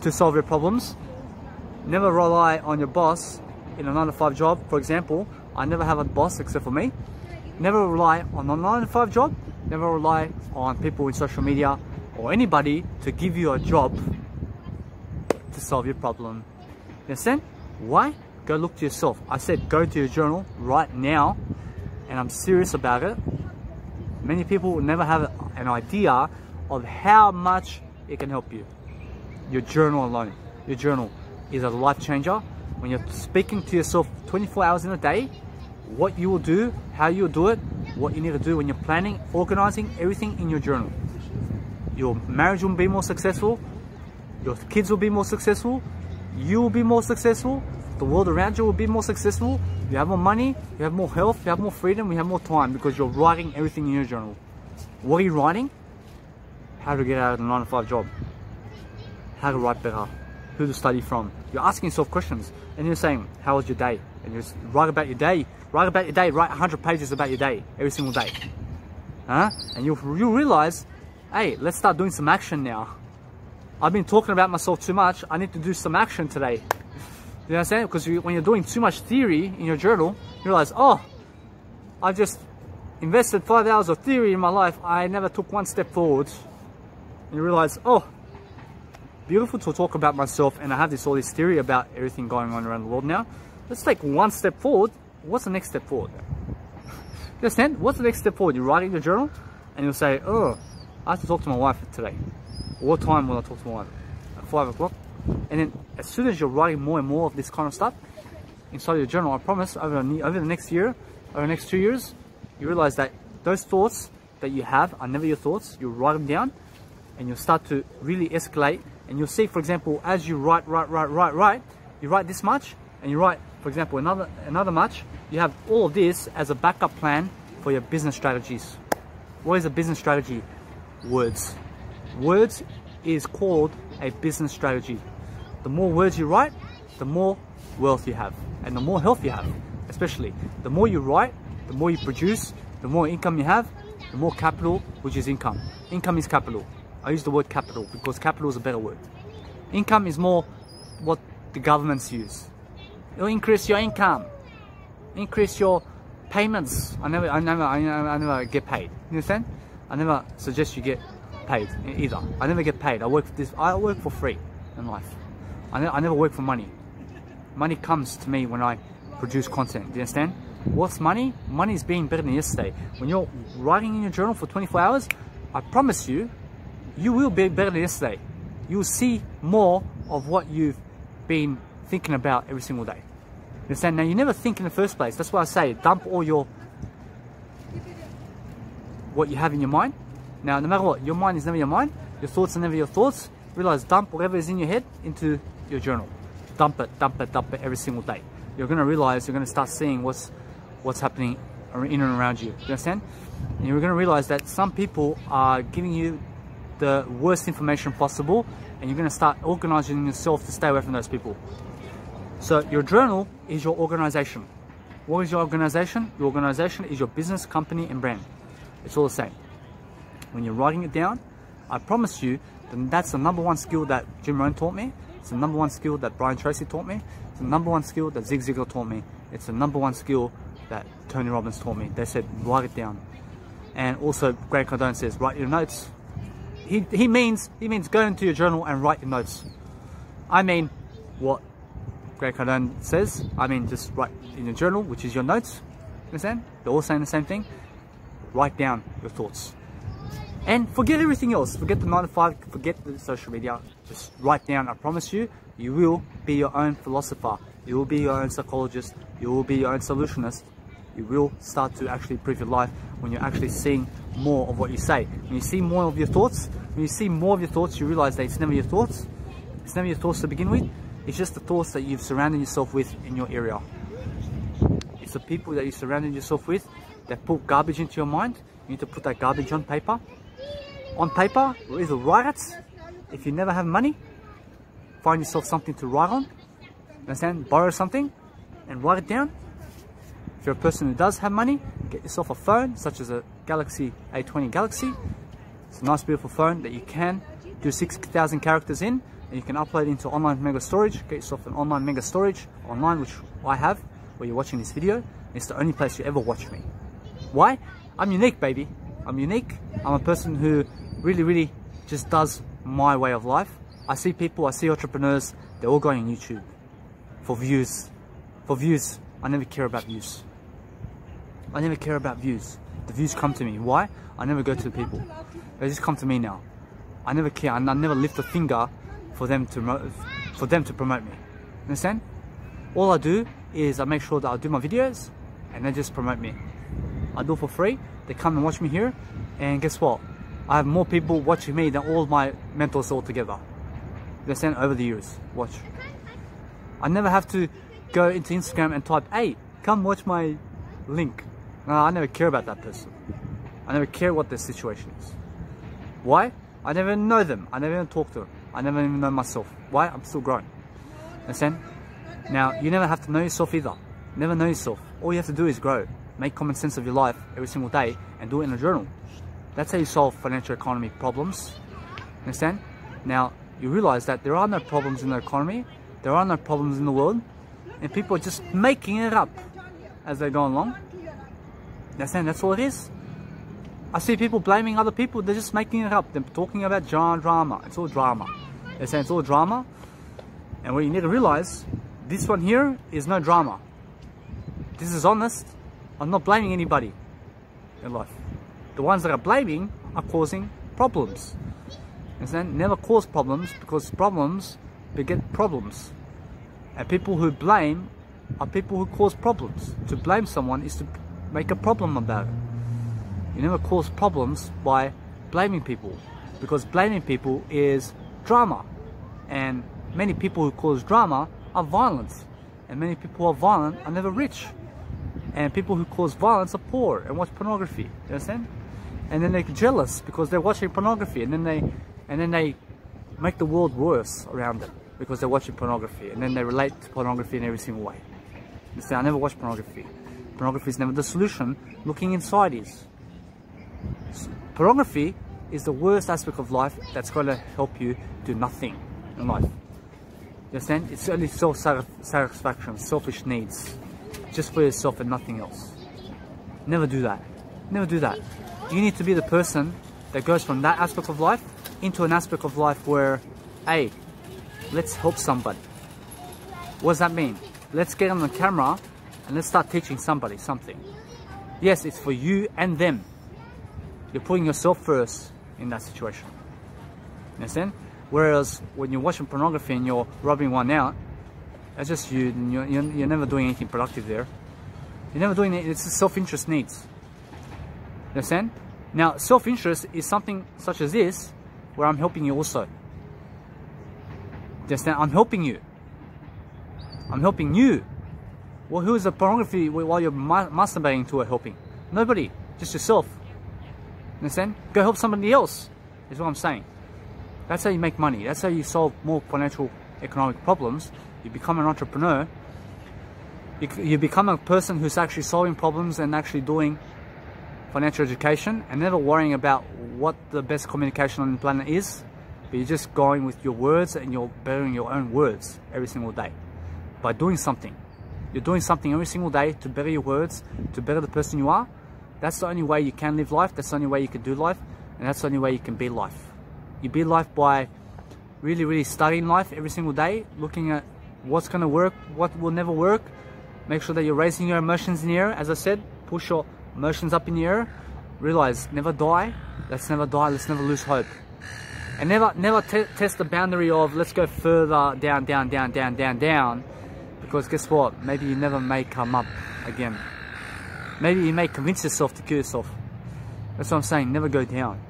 A: to solve your problems. Never rely on your boss in a 9-to-5 job. For example, I never have a boss except for me. Never rely on a 9-to-5 job. Never rely on people in social media or anybody to give you a job to solve your problem. You understand? Why? Go look to yourself. I said go to your journal right now, and I'm serious about it. Many people will never have an idea of how much it can help you. Your journal alone. Your journal is a life changer. When you're speaking to yourself 24 hours in a day, what you will do, how you will do it, what you need to do when you're planning, organizing everything in your journal. Your marriage will be more successful, your kids will be more successful, you will be more successful, the world around you will be more successful, you have more money, you have more health, you have more freedom, you have more time, because you're writing everything in your journal. What are you writing? How to get out of the 9-to-5 job, how to write better, who to study from. You're asking yourself questions, and you're saying, how was your day? And you just write about your day. Write about your day. Write 100 pages about your day every single day. And you'll realize, hey, let's start doing some action now. I've been talking about myself too much. I need to do some action today. You know what I'm saying? Because when you're doing too much theory in your journal, you realize, oh, I just invested 5 hours of theory in my life. I never took one step forward. And you realize, oh, beautiful to talk about myself, and I have all this theory about everything going on around the world now. Let's take one step forward. What's the next step forward? You understand? What's the next step forward? You write in your journal, and you'll say, oh, I have to talk to my wife today. What time will I talk to my wife? At 5 o'clock. And then as soon as you're writing more and more of this kind of stuff, inside your journal, I promise, over the next year, over the next 2 years, you realize that those thoughts that you have are never your thoughts. You write them down, and you'll start to really escalate. And you'll see, for example, as you write, you write this much, and you write, for example, another much. You have all of this as a backup plan for your business strategies. What is a business strategy? Words. Words is called a business strategy. The more words you write, the more wealth you have, and the more health you have. Especially, the more you write, the more you produce, the more income you have, the more capital, which is income. Income is capital. I use the word capital because capital is a better word. Income is more what the governments use. It'll increase your income, increase your payments. I never get paid. You understand? I never suggest you get paid either. I never get paid. I work for free in life. I never work for money. Money comes to me when I produce content. Do you understand? What's money? Money is being better than yesterday. When you're writing in your journal for 24 hours, I promise you, you will be better than yesterday. You will see more of what you've been thinking about every single day. You understand? Now, you never think in the first place. That's why I say dump all what you have in your mind. Now, no matter what, your mind is never your mind. Your thoughts are never your thoughts. Realize, dump whatever is in your head into your journal. Dump it every single day. You're going to realize, you're going to start seeing what's happening in and around you. Do you understand? And you're going to realize that some people are giving you the worst information possible, and you're going to start organizing yourself to stay away from those people. So your journal is your organization. What is your organization? Your organization is your business, company, and brand. It's all the same. When you're writing it down, I promise you, that's the #1 skill that Jim Rohn taught me. It's the #1 skill that Brian Tracy taught me. It's the #1 skill that Zig Ziglar taught me. It's the #1 skill that Tony Robbins taught me. They said, write it down. And also, Grant Cardone says, write your notes. He means go into your journal and write your notes. I mean what Grant Cardone says. I mean just write in your journal, which is your notes. Understand? They're all saying the same thing. Write down your thoughts. And forget everything else. Forget the 9 to 5, forget the social media. Just write down. I promise you, you will be your own philosopher. You will be your own psychologist. You will be your own solutionist. You will start to actually improve your life when you're actually seeing more of what you say. When you see more of your thoughts, you realize that it's never your thoughts. It's never your thoughts to begin with. It's just the thoughts that you've surrounded yourself with in your area. It's the people that you surrounded yourself with that put garbage into your mind. You need to put that garbage on paper. On paper, or either write it. If you never have money, find yourself something to write on. Understand? Borrow something and write it down. If you're a person who does have money, get yourself a phone such as a Galaxy A20 Galaxy. It's a nice beautiful phone that you can do 6,000 characters in, and you can upload into online mega storage. Get yourself an online mega storage online, which I have, where you're watching this video. It's the only place you ever watch me. Why? I'm unique, baby. I'm unique. I'm a person who really just does my way of life. I see people, I see entrepreneurs, they're all going on YouTube for views. For views. I never care about views. I never care about views. The views come to me. Why? I never go to the people. They just come to me now. I never care. I never lift a finger for them to promote me. Understand? All I do is I make sure that I do my videos and they just promote me. I do it for free. They come and watch me here, and guess what? I have more people watching me than all my mentors all together. They send over the years. Watch. I never have to go into Instagram and type, hey, come watch my link. No, I never care about that person. I never care what their situation is. Why? I never know them. I never even talk to them. I never even know myself. Why? I'm still growing. Understand? Now, you never have to know yourself either. Never know yourself. All you have to do is grow. Make common sense of your life every single day and do it in a journal. That's how you solve financial economy problems. Understand? Now, you realize that there are no problems in the economy. There are no problems in the world. And people are just making it up as they go along. Understand? That's all it is. I see people blaming other people. They're just making it up. They're talking about drama. It's all drama. They're saying it's all drama. And what you need to realize, this one here is no drama. This is honest. I'm not blaming anybody in life. The ones that are blaming are causing problems. Understand? Never cause problems, because problems beget problems. And people who blame are people who cause problems. To blame someone is to make a problem about it. You never cause problems by blaming people, because blaming people is drama, and many people who cause drama are violent, and many people who are violent are never rich, and people who cause violence are poor and watch pornography. You understand? And then they're jealous because they're watching pornography, and then they make the world worse around them because they're watching pornography, and then they relate to pornography in every single way. You see, I never watch pornography. Pornography is never the solution. Looking inside is. Pornography is the worst aspect of life that's going to help you do nothing in life. You understand? It's only self-satisfaction, selfish needs, just for yourself and nothing else. Never do that. Never do that. You need to be the person that goes from that aspect of life into an aspect of life where, hey, let's help somebody. What does that mean? Let's get on the camera and let's start teaching somebody something. Yes, it's for you and them. You're putting yourself first in that situation. You understand? Whereas when you're watching pornography and you're rubbing one out, that's just you. You're never doing anything productive there. You're never doing it. It's self-interest needs. You understand? Now, self-interest is something such as this, where I'm helping you also. You understand? I'm helping you. I'm helping you. Well, who is the pornography while you're masturbating to or helping? Nobody. Just yourself. Understand? Go help somebody else, is what I'm saying. That's how you make money. That's how you solve more financial, economic problems. You become an entrepreneur. You become a person who's actually solving problems and actually doing financial education and never worrying about what the best communication on the planet is. But you're just going with your words and you're bettering your own words every single day. By doing something. You're doing something every single day to better your words, to better the person you are. That's the only way you can live life. That's the only way you can do life. And that's the only way you can be life. You be life by really, really studying life every single day, looking at what's going to work, what will never work. Make sure that you're raising your emotions in the air. As I said, push your emotions up in the air. Realize, never die. Let's never die. Let's never lose hope. And never test the boundary of let's go further down, down, down, down, down, down. Because guess what? Maybe you never may come up again. Maybe you may convince yourself to kill yourself. That's what I'm saying. Never go down.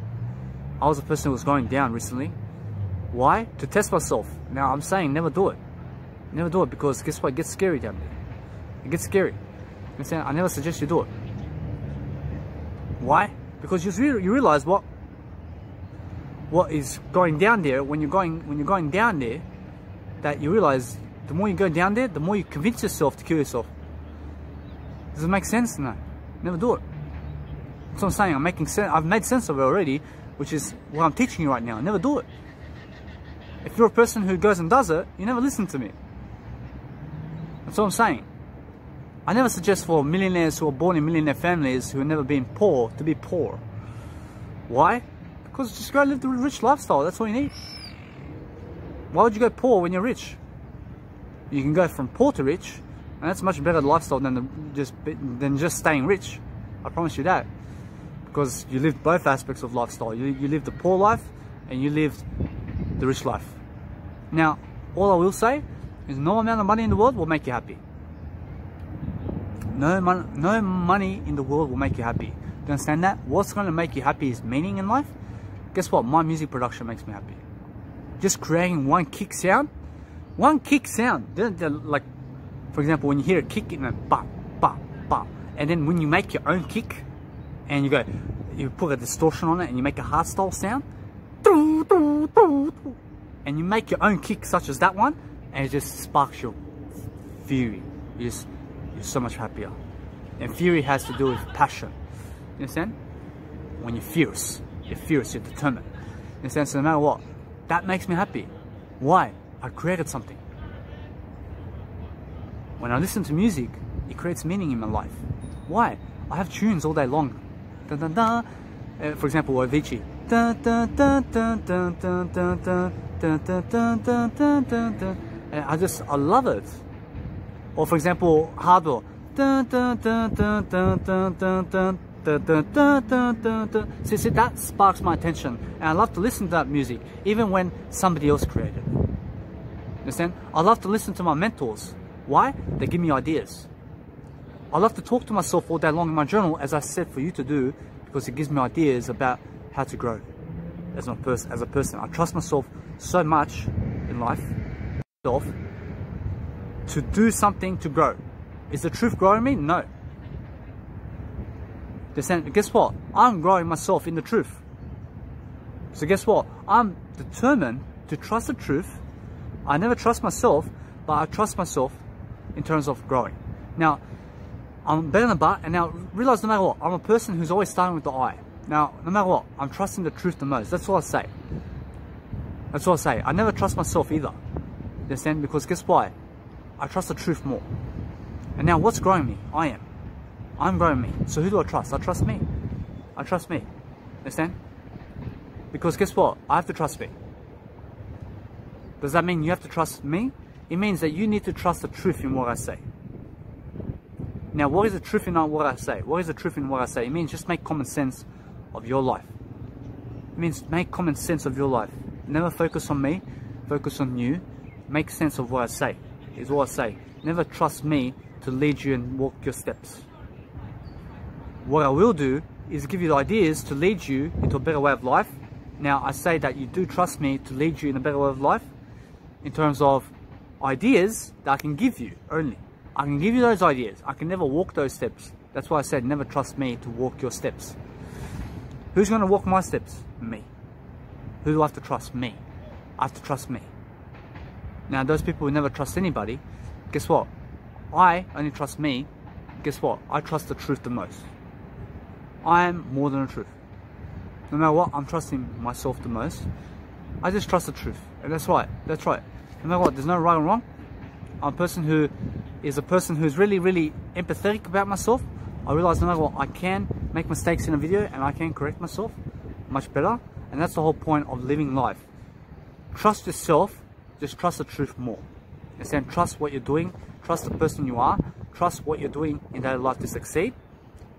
A: I was a person who was going down recently. Why? To test myself. Now I'm saying never do it. Never do it, because guess what? It gets scary down there. It gets scary. You understand? I never suggest you do it. Why? Because you realize what is going down there when you're going down there. That you realize the more you go down there, the more you convince yourself to kill yourself. Does it make sense? No. Never do it. That's what I'm saying. I'm making sense. I've made sense of it already, which is what I'm teaching you right now. Never do it. If you're a person who goes and does it, you never listen to me. That's what I'm saying. I never suggest for millionaires who are born in millionaire families who have never been poor to be poor. Why? Because just go live the rich lifestyle. That's all you need. Why would you go poor when you're rich? You can go from poor to rich, and that's a much better lifestyle than just staying rich. I promise you that. Because you lived both aspects of lifestyle. You lived the poor life and you lived the rich life. Now, all I will say is no amount of money in the world will make you happy. No money in the world will make you happy. Do you understand that? What's going to make you happy is meaning in life. Guess what? My music production makes me happy. Just creating one kick sound. One kick sound. Like, for example, when you hear a kick in a ba, ba, ba. And then when you make your own kick, and you put a distortion on it and you make a hardstyle sound, and you make your own kick such as that one, and it just sparks your fury. You're so much happier. And fury has to do with passion. You understand? When you're fierce, you're determined. You understand? So no matter what, that makes me happy. Why? I created something. When I listen to music, it creates meaning in my life. Why? I have tunes all day long. Dun, dun, dun. For example, Avicii. Dun, dun, dun, dun, dun, dun, dun, dun, dun, dun, dun, dun, dun, dun, dun. And I love it. Or for example, Hardwell. Dun, dun, dun, dun, dun, dun, dun, dun. Dun, dun, dun, dun, dun, dun. See, that sparks my attention, and I love to listen to that music, even when somebody else created it. Understand? I love to listen to my mentors. Why? They give me ideas. I love to talk to myself all day long in my journal, as I said for you to do, because it gives me ideas about how to grow as a person. I trust myself so much in life to do something to grow. Is the truth growing me? No. Guess what? I'm growing myself in the truth. So guess what? I'm determined to trust the truth. I never trust myself, but I trust myself in terms of growing. Now, I'm better than but, and now realize no matter what, I'm a person who's always starting with the I. Now, no matter what, I'm trusting the truth the most. That's all I say. That's all I say. I never trust myself either. You understand? Because guess why? I trust the truth more. And now what's growing me? I am. I'm growing me. So who do I trust? I trust me. I trust me. Understand? Because guess what? I have to trust me. Does that mean you have to trust me? It means that you need to trust the truth in what I say. Now, what is the truth in what I say? What is the truth in what I say? It means just make common sense of your life. It means make common sense of your life. Never focus on me, focus on you. Make sense of what I say, is what I say. Never trust me to lead you and walk your steps. What I will do is give you the ideas to lead you into a better way of life. Now, I say that you do trust me to lead you in a better way of life in terms of ideas that I can give you only. I can give you those ideas. I can never walk those steps. That's why I said never trust me to walk your steps. Who's going to walk my steps? Me. Who do I have to trust? Me. I have to trust me. Now, those people who never trust anybody, guess what? I only trust me. Guess what? I trust the truth the most. I am more than the truth. No matter what, I'm trusting myself the most. I just trust the truth. And that's right. That's right. No matter what, there's no right or wrong. I'm a person who is a person who's really, really empathetic about myself. I realize no matter what, I can make mistakes in a video and I can correct myself much better. And that's the whole point of living life. Trust yourself, just trust the truth more. Understand? Trust what you're doing, trust the person you are, trust what you're doing in daily life to succeed.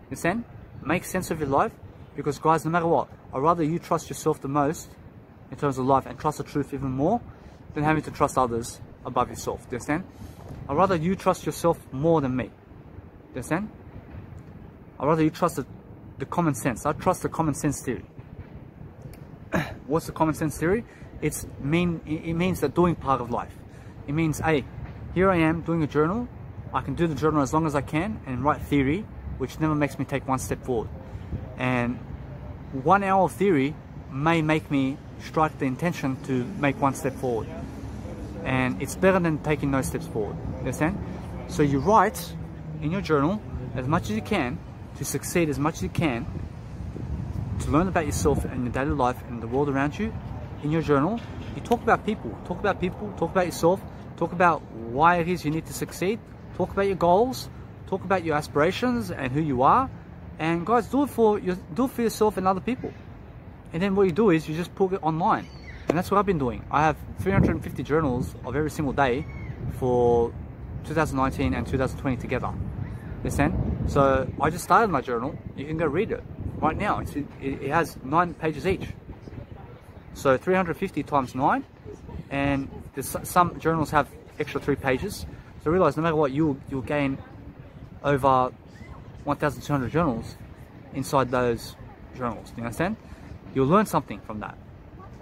A: Understand? Make sense of your life, because guys, no matter what, I'd rather you trust yourself the most in terms of life and trust the truth even more than having to trust others above yourself. Do you understand? I'd rather you trust yourself more than me. Do you understand? I'd rather you trust the common sense. I trust the common sense theory. What's the common sense theory? It means the doing part of life. It means, hey, here I am doing a journal. I can do the journal as long as I can and write theory, which never makes me take one step forward. And 1 hour of theory may make me strike the intention to make one step forward. And it's better than taking no steps forward. You understand? So you write in your journal as much as you can to succeed as much as you can, to learn about yourself and your daily life and the world around you. In your journal, you talk about people, talk about yourself, talk about why it is you need to succeed, talk about your goals, talk about your aspirations and who you are. And guys, do it for yourself and other people. And then what you do is you just put it online. And that's what I've been doing. I have 350 journals of every single day for 2019 and 2020 together. Understand? So I just started my journal. You can go read it right now. It has 9 pages each. So 350 times 9. And some journals have extra 3 pages. So realize no matter what, you'll gain over 1,200 journals inside those journals. Do you understand? You'll learn something from that.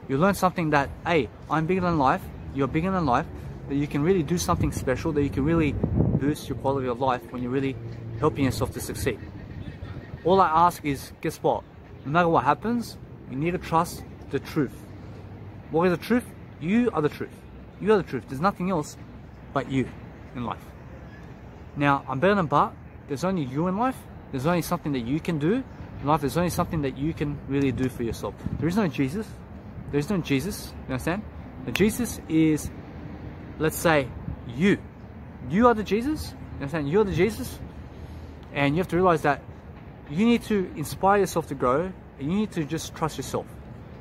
A: You learn something that, hey, I'm bigger than life, you're bigger than life, that you can really do something special, that you can really boost your quality of life when you're really helping yourself to succeed. All I ask is, guess what? No matter what happens, you need to trust the truth. What is the truth? You are the truth. You are the truth. There's nothing else but you in life. Now, I'm better than Bart. There's only you in life. There's only something that you can do in life. There's only something that you can really do for yourself. There is no Jesus. There's no Jesus, you understand? The Jesus is, let's say, you. You are the Jesus, you understand? You're the Jesus. And you have to realize that you need to inspire yourself to grow, and you need to just trust yourself.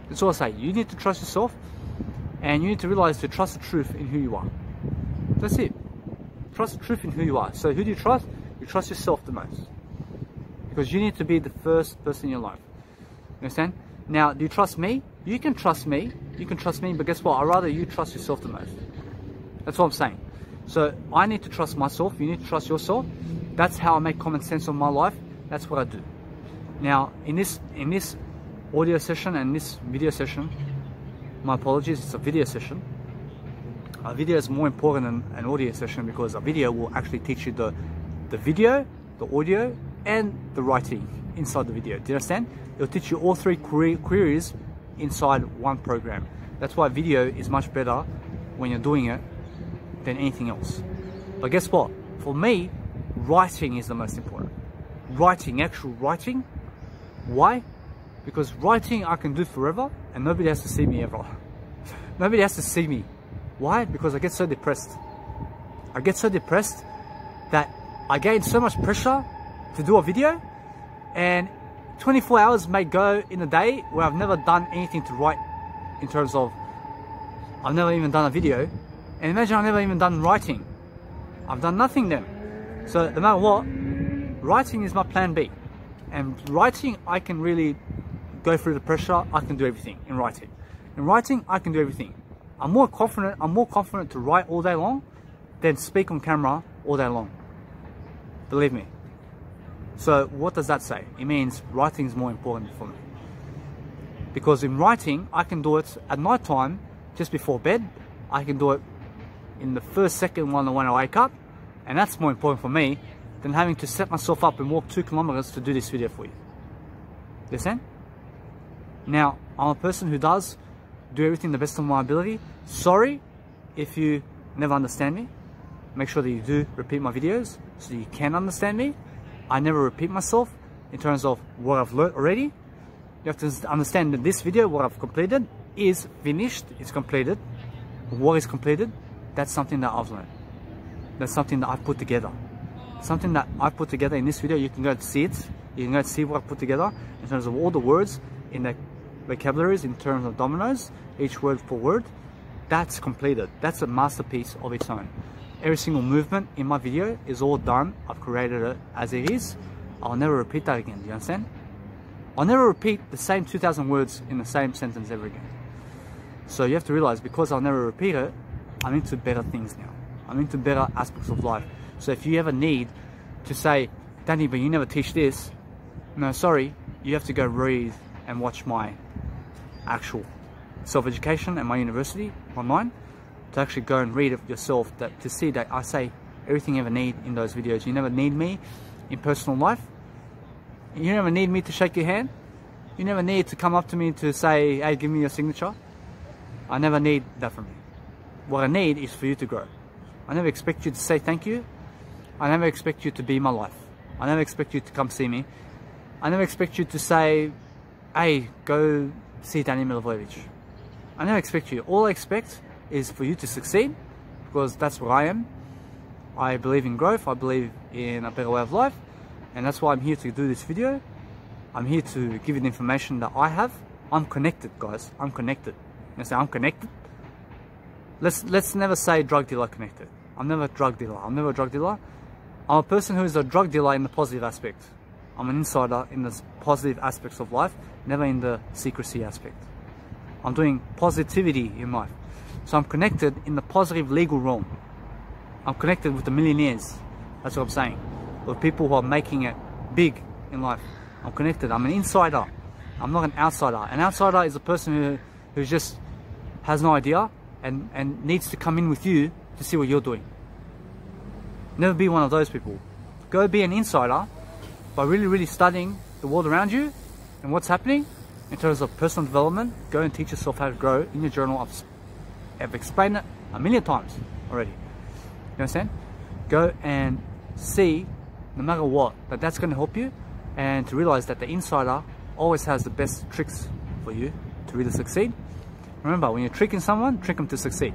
A: That's all I say. You need to trust yourself, and you need to realize to trust the truth in who you are. That's it. Trust the truth in who you are. So who do you trust? You trust yourself the most. Because you need to be the first person in your life. You understand? Now, do you trust me? You can trust me. You can trust me, but guess what? I'd rather you trust yourself the most. That's what I'm saying. So I need to trust myself, you need to trust yourself. That's how I make common sense of my life. That's what I do. Now, in this audio session and this video session, my apologies, it's a video session. A video is more important than an audio session because a video will actually teach you the video, the audio, and the writing inside the video. Do you understand? It'll teach you all three queries inside one program. That's why video is much better when you're doing it than anything else. But guess what? For me, writing is the most important. Writing, actual writing. Why? Because writing I can do forever and nobody has to see me ever. Nobody has to see me. Why? Because I get so depressed. I get so depressed that I gain so much pressure to do a video, and 24 hours may go in a day where I've never done anything to write in terms of I've never even done a video, and imagine I've never even done writing. I've done nothing then. So no matter what, writing is my plan B. And writing, I can really go through the pressure. I can do everything in writing. In writing, I can do everything. I'm more confident to write all day long than speak on camera all day long. Believe me. So what does that say? It means writing is more important for me. Because in writing, I can do it at night time, just before bed. I can do it in the first second when I wake up. And that's more important for me than having to set myself up and walk 2 kilometers to do this video for you. Listen? Now, I'm a person who does do everything the best of my ability. Sorry if you never understand me. Make sure that you do repeat my videos so you can understand me. I never repeat myself in terms of what I've learned already. You have to understand that this video, what I've completed, is finished, it's completed. What is completed, that's something that I've learned. That's something that I've put together. Something that I've put together in this video, you can go to see it. You can go to see what I've put together in terms of all the words in the vocabularies, in terms of dominoes, each word for word. That's completed. That's a masterpiece of its own. Every single movement in my video is all done. I've created it as it is. I'll never repeat that again. Do you understand? I'll never repeat the same 2,000 words in the same sentence ever again. So you have to realize, because I'll never repeat it, I'm into better things now. I'm into better aspects of life. So if you ever need to say, Danny, but you never teach this, no, sorry, you have to go read and watch my actual self-education at my university online, to actually go and read it yourself, to see that I say everything you ever need in those videos. You never need me in personal life. You never need me to shake your hand. You never need to come up to me to say, hey, give me your signature. I never need that from you. What I need is for you to grow. I never expect you to say thank you. I never expect you to be my life. I never expect you to come see me. I never expect you to say, hey, go see Danny Milivojevic. I never expect you. All I expect is for you to succeed, because that's what I am. I believe in growth. I believe in a better way of life. And that's why I'm here to do this video. I'm here to give you the information that I have. I'm connected, guys. I'm connected. You say I'm connected? Let's never say drug dealer connected. I'm never a drug dealer. I'm never a drug dealer. I'm a person who is a drug dealer in the positive aspect. I'm an insider in the positive aspects of life, never in the secrecy aspect. I'm doing positivity in life. So I'm connected in the positive legal realm. I'm connected with the millionaires. That's what I'm saying. With people who are making it big in life. I'm connected. I'm an insider. I'm not an outsider. An outsider is a person who just has no idea and needs to come in with you to see what you're doing. Never be one of those people. Go be an insider by really studying the world around you and what's happening in terms of personal development. Go and teach yourself how to grow in your journal. I've explained it a million times already. You understand? Go and see, no matter what, that's going to help you, and to realize that the insider always has the best tricks for you to really succeed. Remember, when you're tricking someone, trick them to succeed.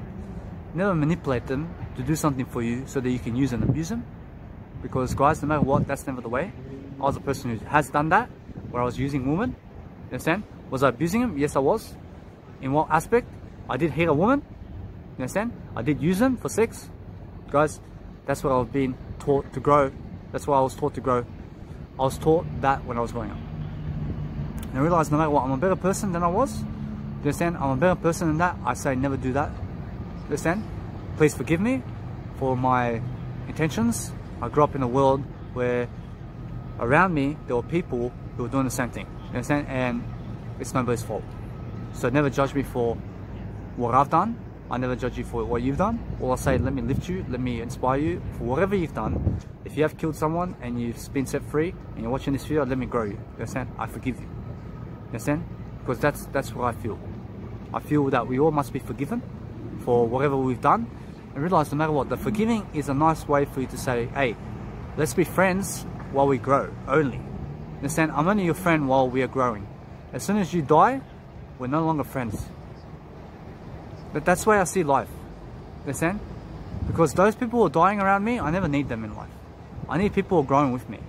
A: Never manipulate them to do something for you so that you can use and abuse them. Because guys, no matter what, that's never the way. I was a person who has done that, where I was using women. You understand? Was I abusing them? Yes, I was. In what aspect? I did hit a woman. You understand? I did use them for sex. Guys, that's what I've been taught to grow. That's why I was taught to grow. I was taught that when I was growing up. And I realized no matter what, I'm a better person than I was. You understand? I'm a better person than that. I say never do that. You understand? Please forgive me for my intentions. I grew up in a world where around me there were people who were doing the same thing. You understand? And it's nobody's fault. So never judge me for what I've done. I never judge you for what you've done. All I say, let me lift you, let me inspire you for whatever you've done. If you have killed someone and you've been set free and you're watching this video, let me grow you. You understand? I forgive you. You understand? Because that's what I feel. I feel that we all must be forgiven for whatever we've done, and realize no matter what, the forgiving is a nice way for you to say, hey, let's be friends while we grow only. Understand? I'm only your friend while we are growing. As soon as you die, we're no longer friends. But that's the way I see life. Understand? Because those people who are dying around me, I never need them in life. I need people who are growing with me.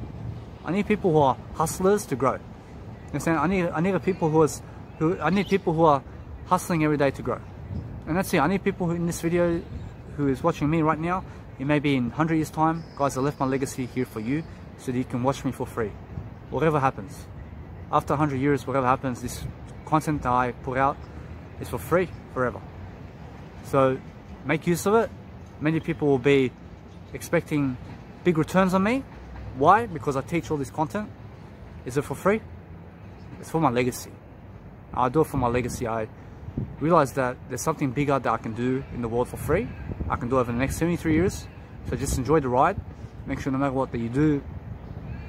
A: I need people who are hustlers to grow. Understand? I need people who are hustling every day to grow. And that's it. I need people who in this video who is watching me right now. It may be in 100 years time, guys, I left my legacy here for you so that you can watch me for free. Whatever happens. After 100 years, whatever happens, this content that I put out is for free forever. So make use of it. Many people will be expecting big returns on me. Why? Because I teach all this content. Is it for free? It's for my legacy. I do it for my legacy. I realize that there's something bigger that I can do in the world for free. I can do it over the next 73 years. So just enjoy the ride. Make sure no matter what that you do,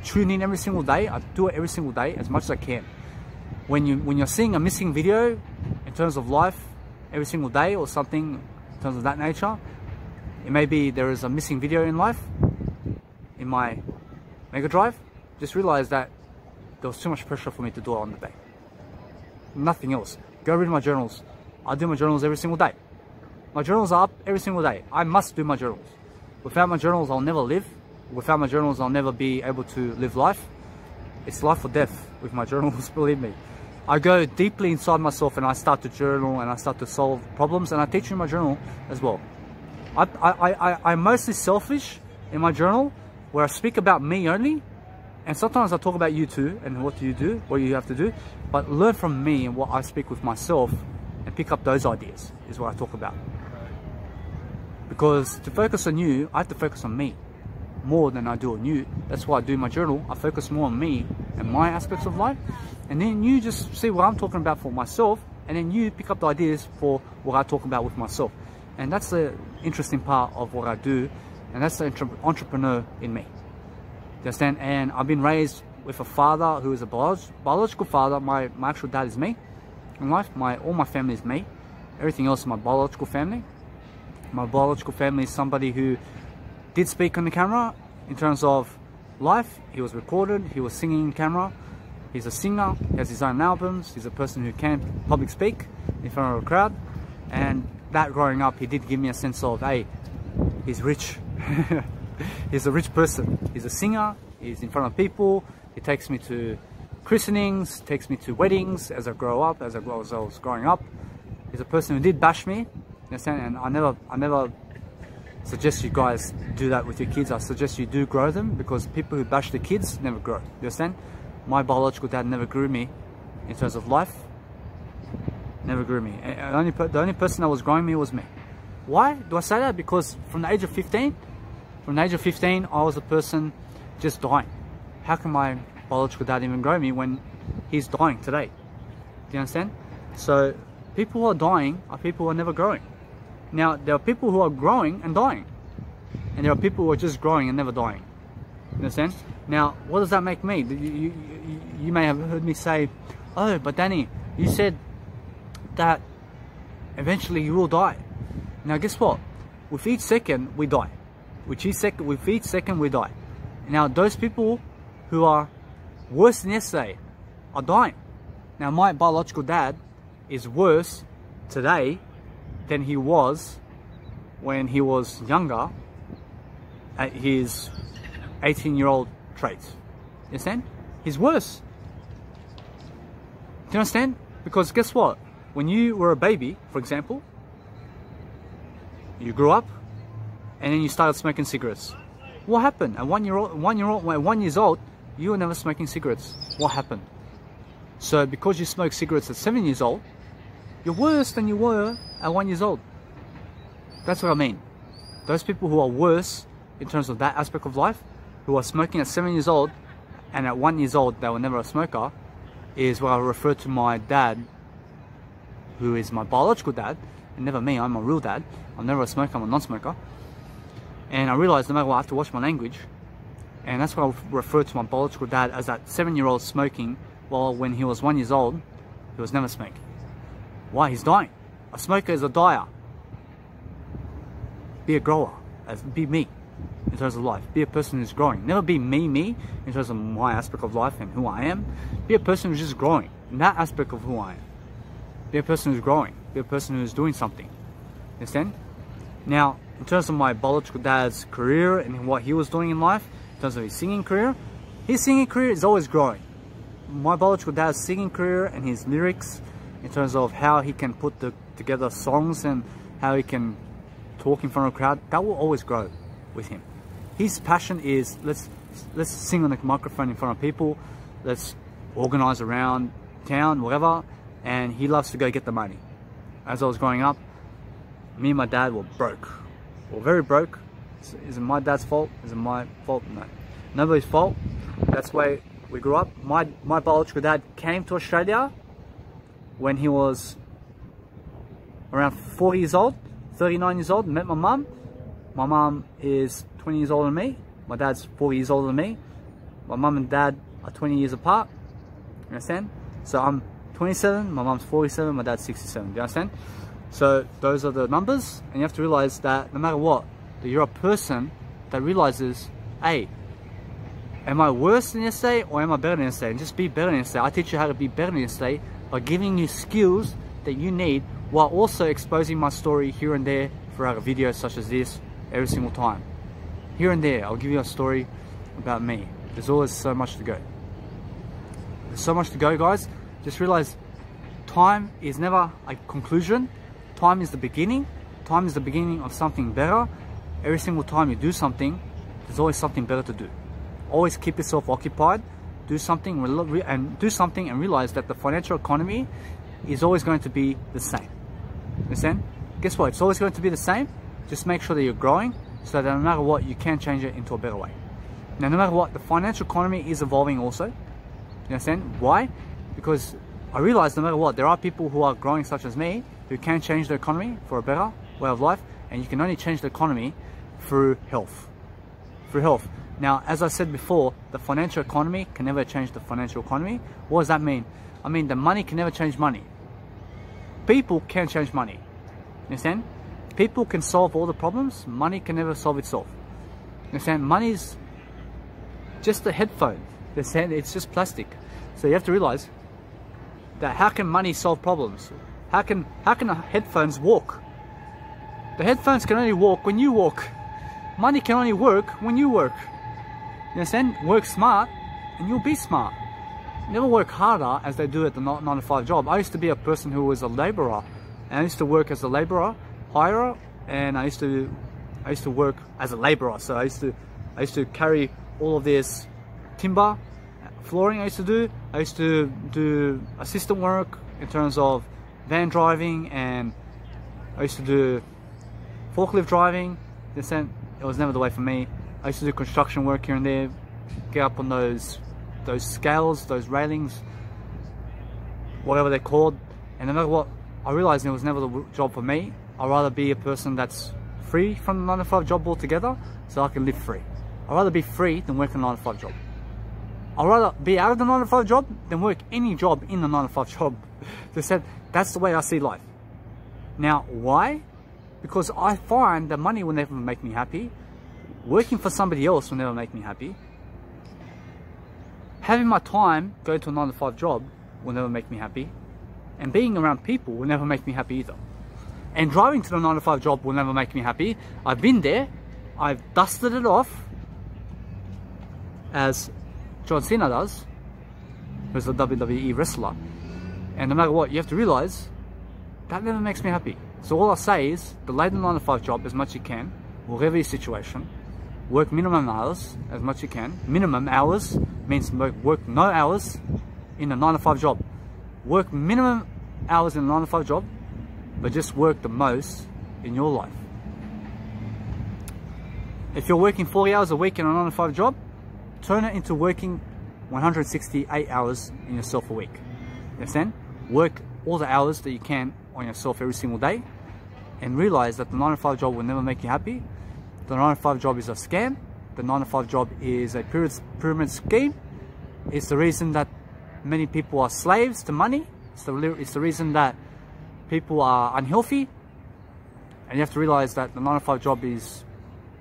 A: tune in every single day. I do it every single day as much as I can. When you're seeing a missing video in terms of life every single day or something in terms of that nature, it may be there is a missing video in life in my Mega Drive. Just realize that there was too much pressure for me to do it on the day. Nothing else. Go read my journals. I do my journals every single day. My journals are up every single day. I must do my journals. Without my journals, I'll never live. Without my journals, I'll never be able to live life. It's life or death with my journals, believe me. I go deeply inside myself and I start to journal and I start to solve problems, and I teach in my journal as well. I'm mostly selfish in my journal, where I speak about me only, and sometimes I talk about you too and what you do, what you have to do, but learn from me and what I speak with myself and pick up those ideas is what I talk about. Because to focus on you, I have to focus on me more than I do on you. That's why I do my journal. I focus more on me and my aspects of life, and then you just see what I'm talking about for myself, and then you pick up the ideas for what I talk about with myself. And that's the interesting part of what I do, and that's the entrepreneur in me. You understand? And I've been raised with a father who is a biological father. My actual dad is me in life. All my family is me. Everything else is my biological family. My biological family is somebody who did speak on the camera in terms of life. He was recorded, he was singing in camera. He's a singer, he has his own albums. He's a person who can public speak in front of a crowd. And that growing up, he did give me a sense of, hey, he's rich. He's a rich person. He's a singer, he's in front of people. He takes me to christenings, takes me to weddings as I grow up, as I was growing up. He's a person who did bash me, you understand? And I never suggest you guys do that with your kids. I suggest you do grow them, because people who bash their kids never grow. You understand? My biological dad never grew me in terms of life. Never grew me. The only person that was growing me was me. Why do I say that? Because from the age of 15, I was a person just dying. How can my biological dad even grow me when he's dying today? Do you understand? So people who are dying are people who are never growing. Now, there are people who are growing and dying, and there are people who are just growing and never dying. You understand? Now, what does that make me? You may have heard me say, oh, but Danny, you said that eventually you will die. Now, guess what? With each second, we die. With each second, we die. Now, those people who are worse than yesterday are dying. Now, my biological dad is worse today than he was when he was younger at his 18-year-old traits. You understand? He's worse. Do you understand? Because guess what? When you were a baby, for example, you grew up and then you started smoking cigarettes. What happened? At 1 years old, you were never smoking cigarettes. What happened? So because you smoke cigarettes at 7 years old, you're worse than you were at 1 year old. That's what I mean. those people who are worse in terms of that aspect of life, who are smoking at 7 years old, and at 1 year old they were never a smoker, is what I refer to my dad, who is my biological dad, and never me. I'm a real dad. I'm never a smoker, I'm a non-smoker. And I realized no matter what, I have to watch my language. And that's what I refer to my biological dad as, that 7-year-old smoking, while when he was 1 year old, he was never smoking. Why? He's dying. A smoker is a dyer. Be a grower. Be me in terms of life. Be a person who's growing. Never be me in terms of my aspect of life and who I am. Be a person who's just growing in that aspect of who I am. Be a person who's growing. Be a person who's doing something. Understand? Now, in terms of my biological dad's career and what he was doing in life, in terms of his singing career is always growing. My biological dad's singing career and his lyrics, in terms of how he can put together songs and how he can talk in front of a crowd, that will always grow with him. His passion is, let's sing on the microphone in front of people, let's organize around town, whatever, and he loves to go get the money. As I was growing up, me and my dad were broke. We're very broke. Is it my dad's fault? Is it my fault? No. Nobody's fault. That's the way we grew up. My biological dad came to Australia when he was around 40 years old, 39 years old, met my mum. My mum is 20 years older than me. My dad's 40 years older than me. My mum and dad are 20 years apart. You understand? So I'm 27, my mum's 47, my dad's 67. Do you understand? So those are the numbers, and you have to realize that no matter what, that you're a person that realizes, hey, am I worse than yesterday or am I better than yesterday? And just be better than yesterday. I teach you how to be better than yesterday by giving you skills that you need, while also exposing my story here and there throughout a video such as this every single time. Here and there, I'll give you a story about me. There's always so much to go. There's so much to go, guys. Just realize time is never a conclusion. Time is the beginning. Time is the beginning of something better. Every single time you do something, there's always something better to do. Always keep yourself occupied. Do something and realize that the financial economy is always going to be the same. Understand? Guess what? It's always going to be the same. Just make sure that you're growing, so that no matter what, you can change it into a better way. Now, no matter what, the financial economy is evolving also. You understand? Why? Because I realize no matter what, there are people who are growing such as me who can change the economy for a better way of life, and you can only change the economy through health. Through health. Now, as I said before, the financial economy can never change the financial economy. What does that mean? I mean, the money can never change money. People can change money. You understand? People can solve all the problems. Money can never solve itself. You understand? Money's just a headphone. You understand? It's just plastic. So you have to realize that how can money solve problems? How can headphones walk? The headphones can only walk when you walk. Money can only work when you work. You understand? Work smart and you'll be smart. Never work harder as they do at the 9-to-5 job. I used to be a person who was a laborer, and I used to work as a laborer, hirer, and I used to work as a laborer. So I used to carry all of this timber, flooring. I used to do assistant work in terms of van driving, and I used to do forklift driving. It was never the way for me. I used to do construction work here and there, get up on those scales, those railings, whatever they're called, and no matter what, I realized it was never the job for me. I'd rather be a person that's free from the 9-to-5 job altogether, so I can live free. I'd rather be free than work a 9-to-5 job. I'd rather be out of the 9-to-5 job than work any job in the 9-to-5 job. They said that's the way I see life. Now, why? Because I find that money will never make me happy. Working for somebody else will never make me happy. Having my time go to a 9-to-5 job will never make me happy. And being around people will never make me happy either. And driving to the 9-to-5 job will never make me happy. I've been there. I've dusted it off, as John Cena does, who's a WWE wrestler. And no matter what, you have to realize that never makes me happy. So all I say is, delay the 9-to-5 job as much as you can, whatever your situation. Work minimum hours as much as you can. Minimum hours means work no hours in a 9-to-5 job. Work minimum hours in a 9-to-5 job, but just work the most in your life. If you're working 40 hours a week in a 9-to-5 job, turn it into working 168 hours in yourself a week. You understand? Work all the hours that you can on yourself every single day, and realize that the 9-to-5 job will never make you happy. The 9-to-5 job is a scam. The 9-to-5 job is a pyramid scheme. It's the reason that many people are slaves to money. It's the reason that people are unhealthy. And you have to realize that the 9-to-5 job is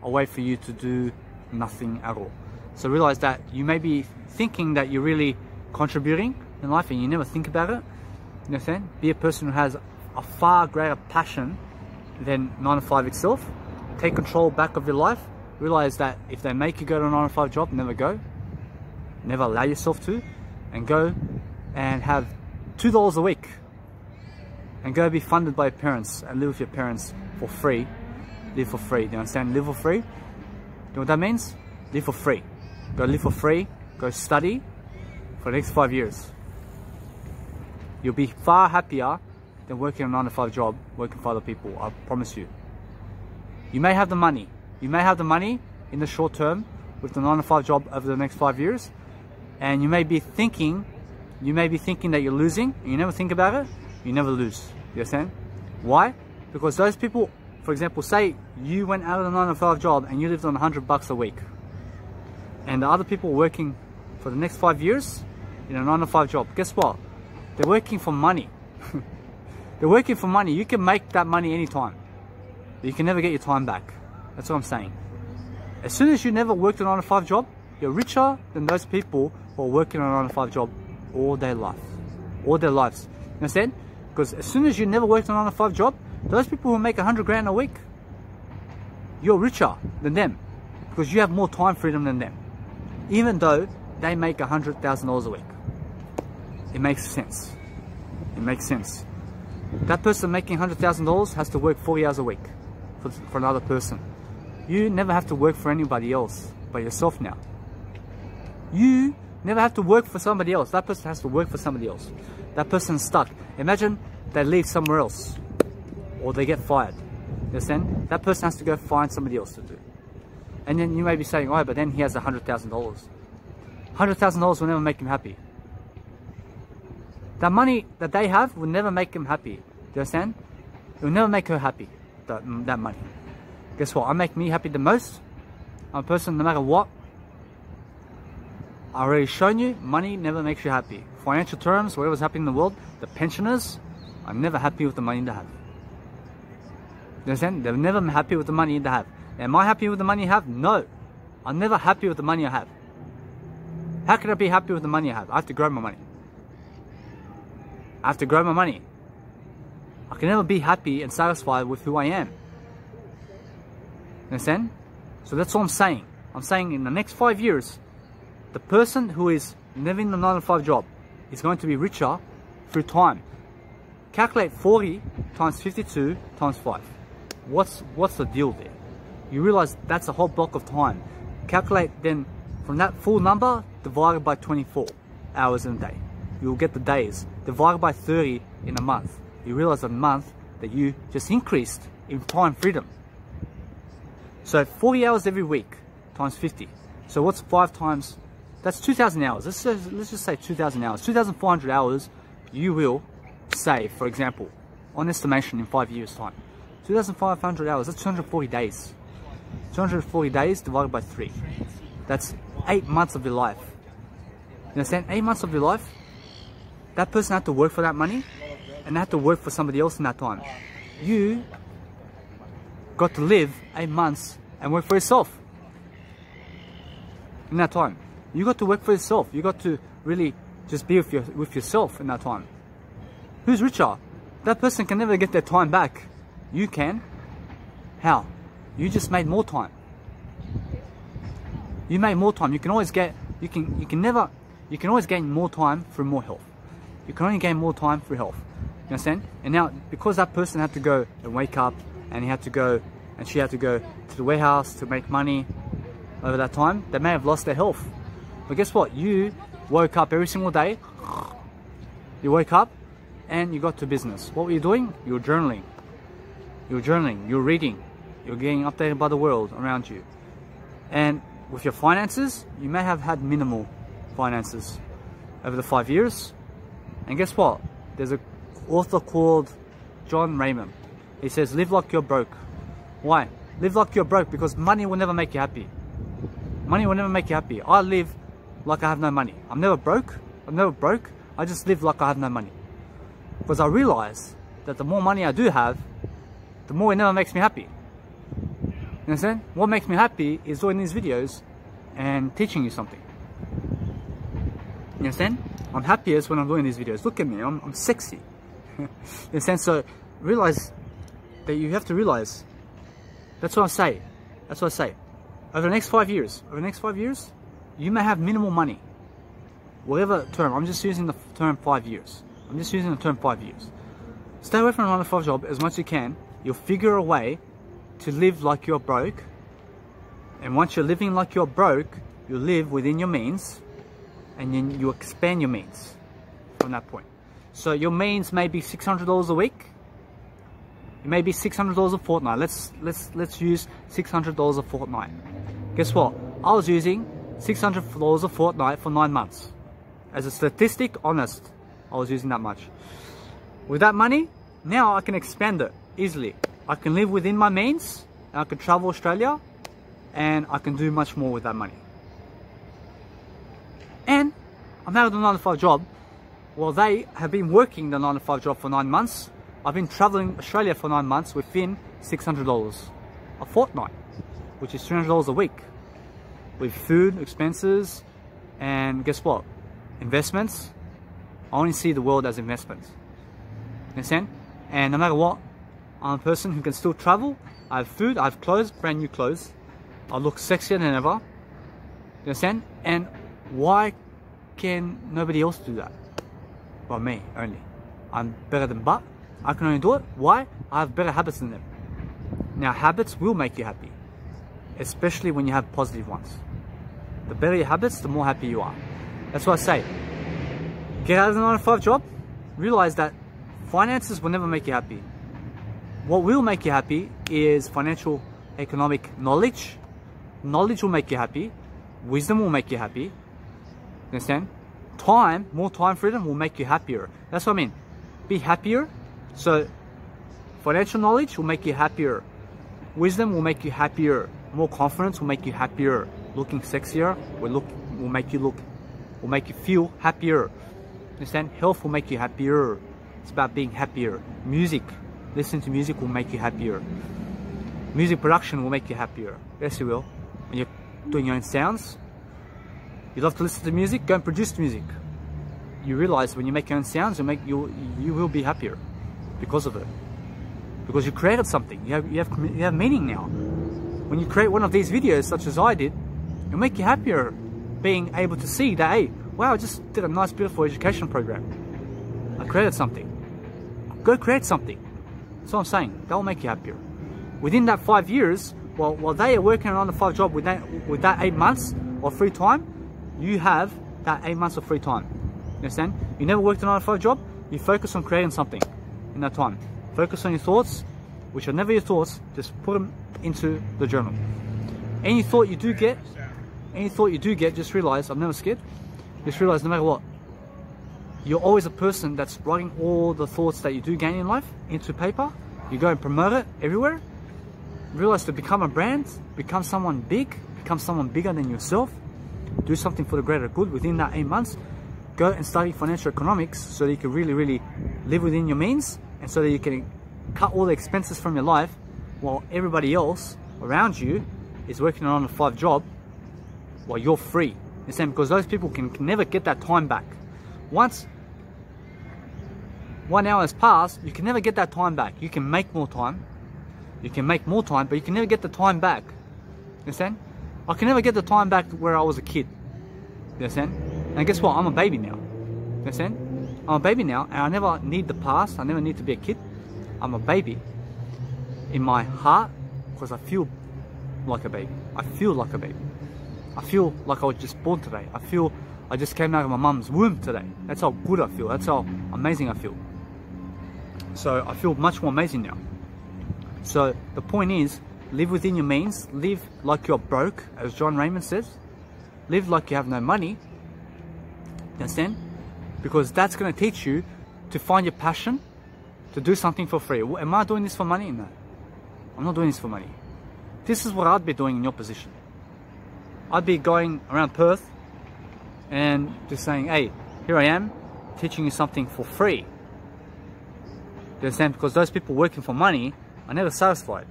A: a way for you to do nothing at all. So realize that you may be thinking that you're really contributing in life and you never think about it. You understand? Be a person who has a far greater passion than 9-to-5 itself. Take control back of your life. Realize that if they make you go to a 9-to-5 job, never go. Never allow yourself to. And go and have $2 a week. And go be funded by your parents and live with your parents for free. Live for free. Do you understand? Live for free. You know what that means? Live for free. Go live for free. Go study for the next 5 years. You'll be far happier than working a 9-to-5 job, working for other people. I promise you. You may have the money. You may have the money in the short term with the 9-to-5 job over the next 5 years, and you may be thinking that you're losing, and you never think about it. You never lose. You understand? Why? Because those people, for example, say you went out of the 9-to-5 job and you lived on $100 a week, and the other people working for the next 5 years in a 9-to-5 job. Guess what? They're working for money. They're working for money. You can make that money anytime. You can never get your time back. That's what I'm saying. As soon as you never worked a 9-to-5 job, you're richer than those people who are working on a 9-to-5 job all their life. All their lives. You understand? Because as soon as you never worked a 9-to-5 job, those people who make 100 grand a week, you're richer than them. Because you have more time freedom than them. Even though they make $100,000 a week. It makes sense. It makes sense. That person making $100,000 has to work 40 hours a week for another person. You never have to work for anybody else but yourself now. You never have to work for somebody else. That person has to work for somebody else. That person's stuck. Imagine they leave somewhere else or they get fired. You understand? That person has to go find somebody else to do. And then you may be saying, oh, but then he has $100,000. $100,000 will never make him happy. That money that they have will never make him happy. Do you understand? It will never make her happy, that money. Guess what? I make me happy the most. I'm a person, no matter what. I've already shown you, money never makes you happy. Financial terms, whatever's happening in the world, the pensioners are never happy with the money they have. You understand? They're never happy with the money they have. Am I happy with the money I have? No. I'm never happy with the money I have. How can I be happy with the money I have? I have to grow my money. I have to grow my money. I can never be happy and satisfied with who I am. Understand? So that's what I'm saying. I'm saying in the next 5 years, the person who is living the 9-to-5 job is going to be richer through time. Calculate 40 times 52 times 5. What's the deal there? You realize that's a whole block of time. Calculate then from that full number divided by 24 hours in a day. You'll get the days. Divided by 30 in a month. You realize a month that you just increased in time freedom. So 40 hours every week times 50. So what's 5 times? That's 2,000 hours. Let's just say 2,000 hours. 2,400 hours you will save, for example, on estimation in 5 years time. 2,500 hours, that's 240 days. 240 days divided by 3. That's 8 months of your life. You understand? 8 months of your life. That person had to work for that money and had to work for somebody else in that time. You got to live 8 months and work for yourself in that time. You got to work for yourself. You got to really just be with yourself in that time. Who's richer? That person can never get their time back. You can. How? You just made more time. You made more time. You can always get. You can always gain more time through more health. You can only gain more time through health. You understand? And now, because that person had to go and wake up, and he had to go, and she had to go to the warehouse to make money over that time, they may have lost their health. But guess what? You woke up every single day. You woke up, and you got to business. What were you doing? You were journaling. You were journaling. You were reading. You were getting updated by the world around you. And with your finances, you may have had minimal finances over the 5 years. And guess what? There's an author called John Raymond. He says, live like you're broke. Why? Live like you're broke because money will never make you happy. Money will never make you happy. I live like I have no money. I'm never broke. I just live like I have no money. Because I realize that the more money I do have, the more it never makes me happy. You understand? What makes me happy is doing these videos and teaching you something. You understand? I'm happiest when I'm doing these videos. Look at me, I'm sexy. You understand? So realize that you have to realize. That's what I say. That's what I say. Over the next 5 years, you may have minimal money. Whatever term, I'm just using the term 5 years. Stay away from a 9-to-5 job as much as you can. You'll figure a way to live like you're broke. And once you're living like you're broke, you live within your means. And then you expand your means from that point. So your means may be $600 a week. It may be $600 a fortnight. Let's use $600 a fortnight. Guess what? I was using $600 a fortnight for 9 months. As a statistic, honest, I was using that much. With that money, now I can expand it easily. I can live within my means, and I can travel Australia, and I can do much more with that money. And I'm out of the 9-to-5 job. While they have been working the 9-to-5 job for 9 months, I've been traveling Australia for 9 months within $600 a fortnight, which is $300 a week, with food, expenses, and guess what? Investments. I only see the world as investments. Understand? And no matter what, I'm a person who can still travel. I have food, I have clothes, brand new clothes. I look sexier than ever. You understand? And why can nobody else do that? Well, me only. I'm better than but. I can only do it. Why? I have better habits than them. Now, habits will make you happy, especially when you have positive ones. The better your habits, the more happy you are. That's what I say. Get out of the 9-to-5 job. Realize that finances will never make you happy. What will make you happy is financial, economic knowledge. Knowledge will make you happy. Wisdom will make you happy. Understand? Time, more time freedom will make you happier. That's what I mean. Be happier. So, financial knowledge will make you happier. Wisdom will make you happier. More confidence will make you happier. Looking sexier will make you feel happier. Understand? Health will make you happier. It's about being happier. Music, listening to music will make you happier. Music production will make you happier. Yes, you will. When you're doing your own sounds, you love to listen to music, go and produce music. You realize when you make your own sounds, you will be happier because of it. Because you created something. You have meaning now. When you create one of these videos, such as I did, it'll make you happier being able to see that, hey, wow, I just did a nice, beautiful education program. I created something. Go create something. That's what I'm saying. That will make you happier. Within that 5 years, while they are working on the 5 job with that 8 months of free time, you have that 8 months of free time. You understand? You never worked on a 5 job, you focus on creating something in that time. Focus on your thoughts, which are never your thoughts, just put them into the journal. Any thought you do get, just realize, I'm never scared, just realize no matter what, you're always a person that's writing all the thoughts that you do gain in life into paper. You go and promote it everywhere. Realize to become a brand, become someone big, become someone bigger than yourself. Do something for the greater good within that 8 months. Go and study financial economics so that you can really, really live within your means, and so that you can cut all the expenses from your life while everybody else around you is working on a 5 job while you're free. Understand? Because those people can never get that time back. Once 1 hour has passed, you can never get that time back. You can make more time. You can make more time, but you can never get the time back. Understand? I can never get the time back to where I was a kid. You understand? And guess what? I'm a baby now. You understand? I'm a baby now, and I never need the past. I never need to be a kid. I'm a baby in my heart because I feel like a baby. I feel like a baby. I feel like I was just born today. I feel I just came out of my mum's womb today. That's how good I feel. That's how amazing I feel. So I feel much more amazing now. So the point is, live within your means, live like you're broke, as John Raymond says. Live like you have no money. You understand? Because that's going to teach you to find your passion, to do something for free. Am I doing this for money? No. I'm not doing this for money. This is what I'd be doing in your position. I'd be going around Perth and just saying, hey, here I am, teaching you something for free. You understand? Because those people working for money are never satisfied.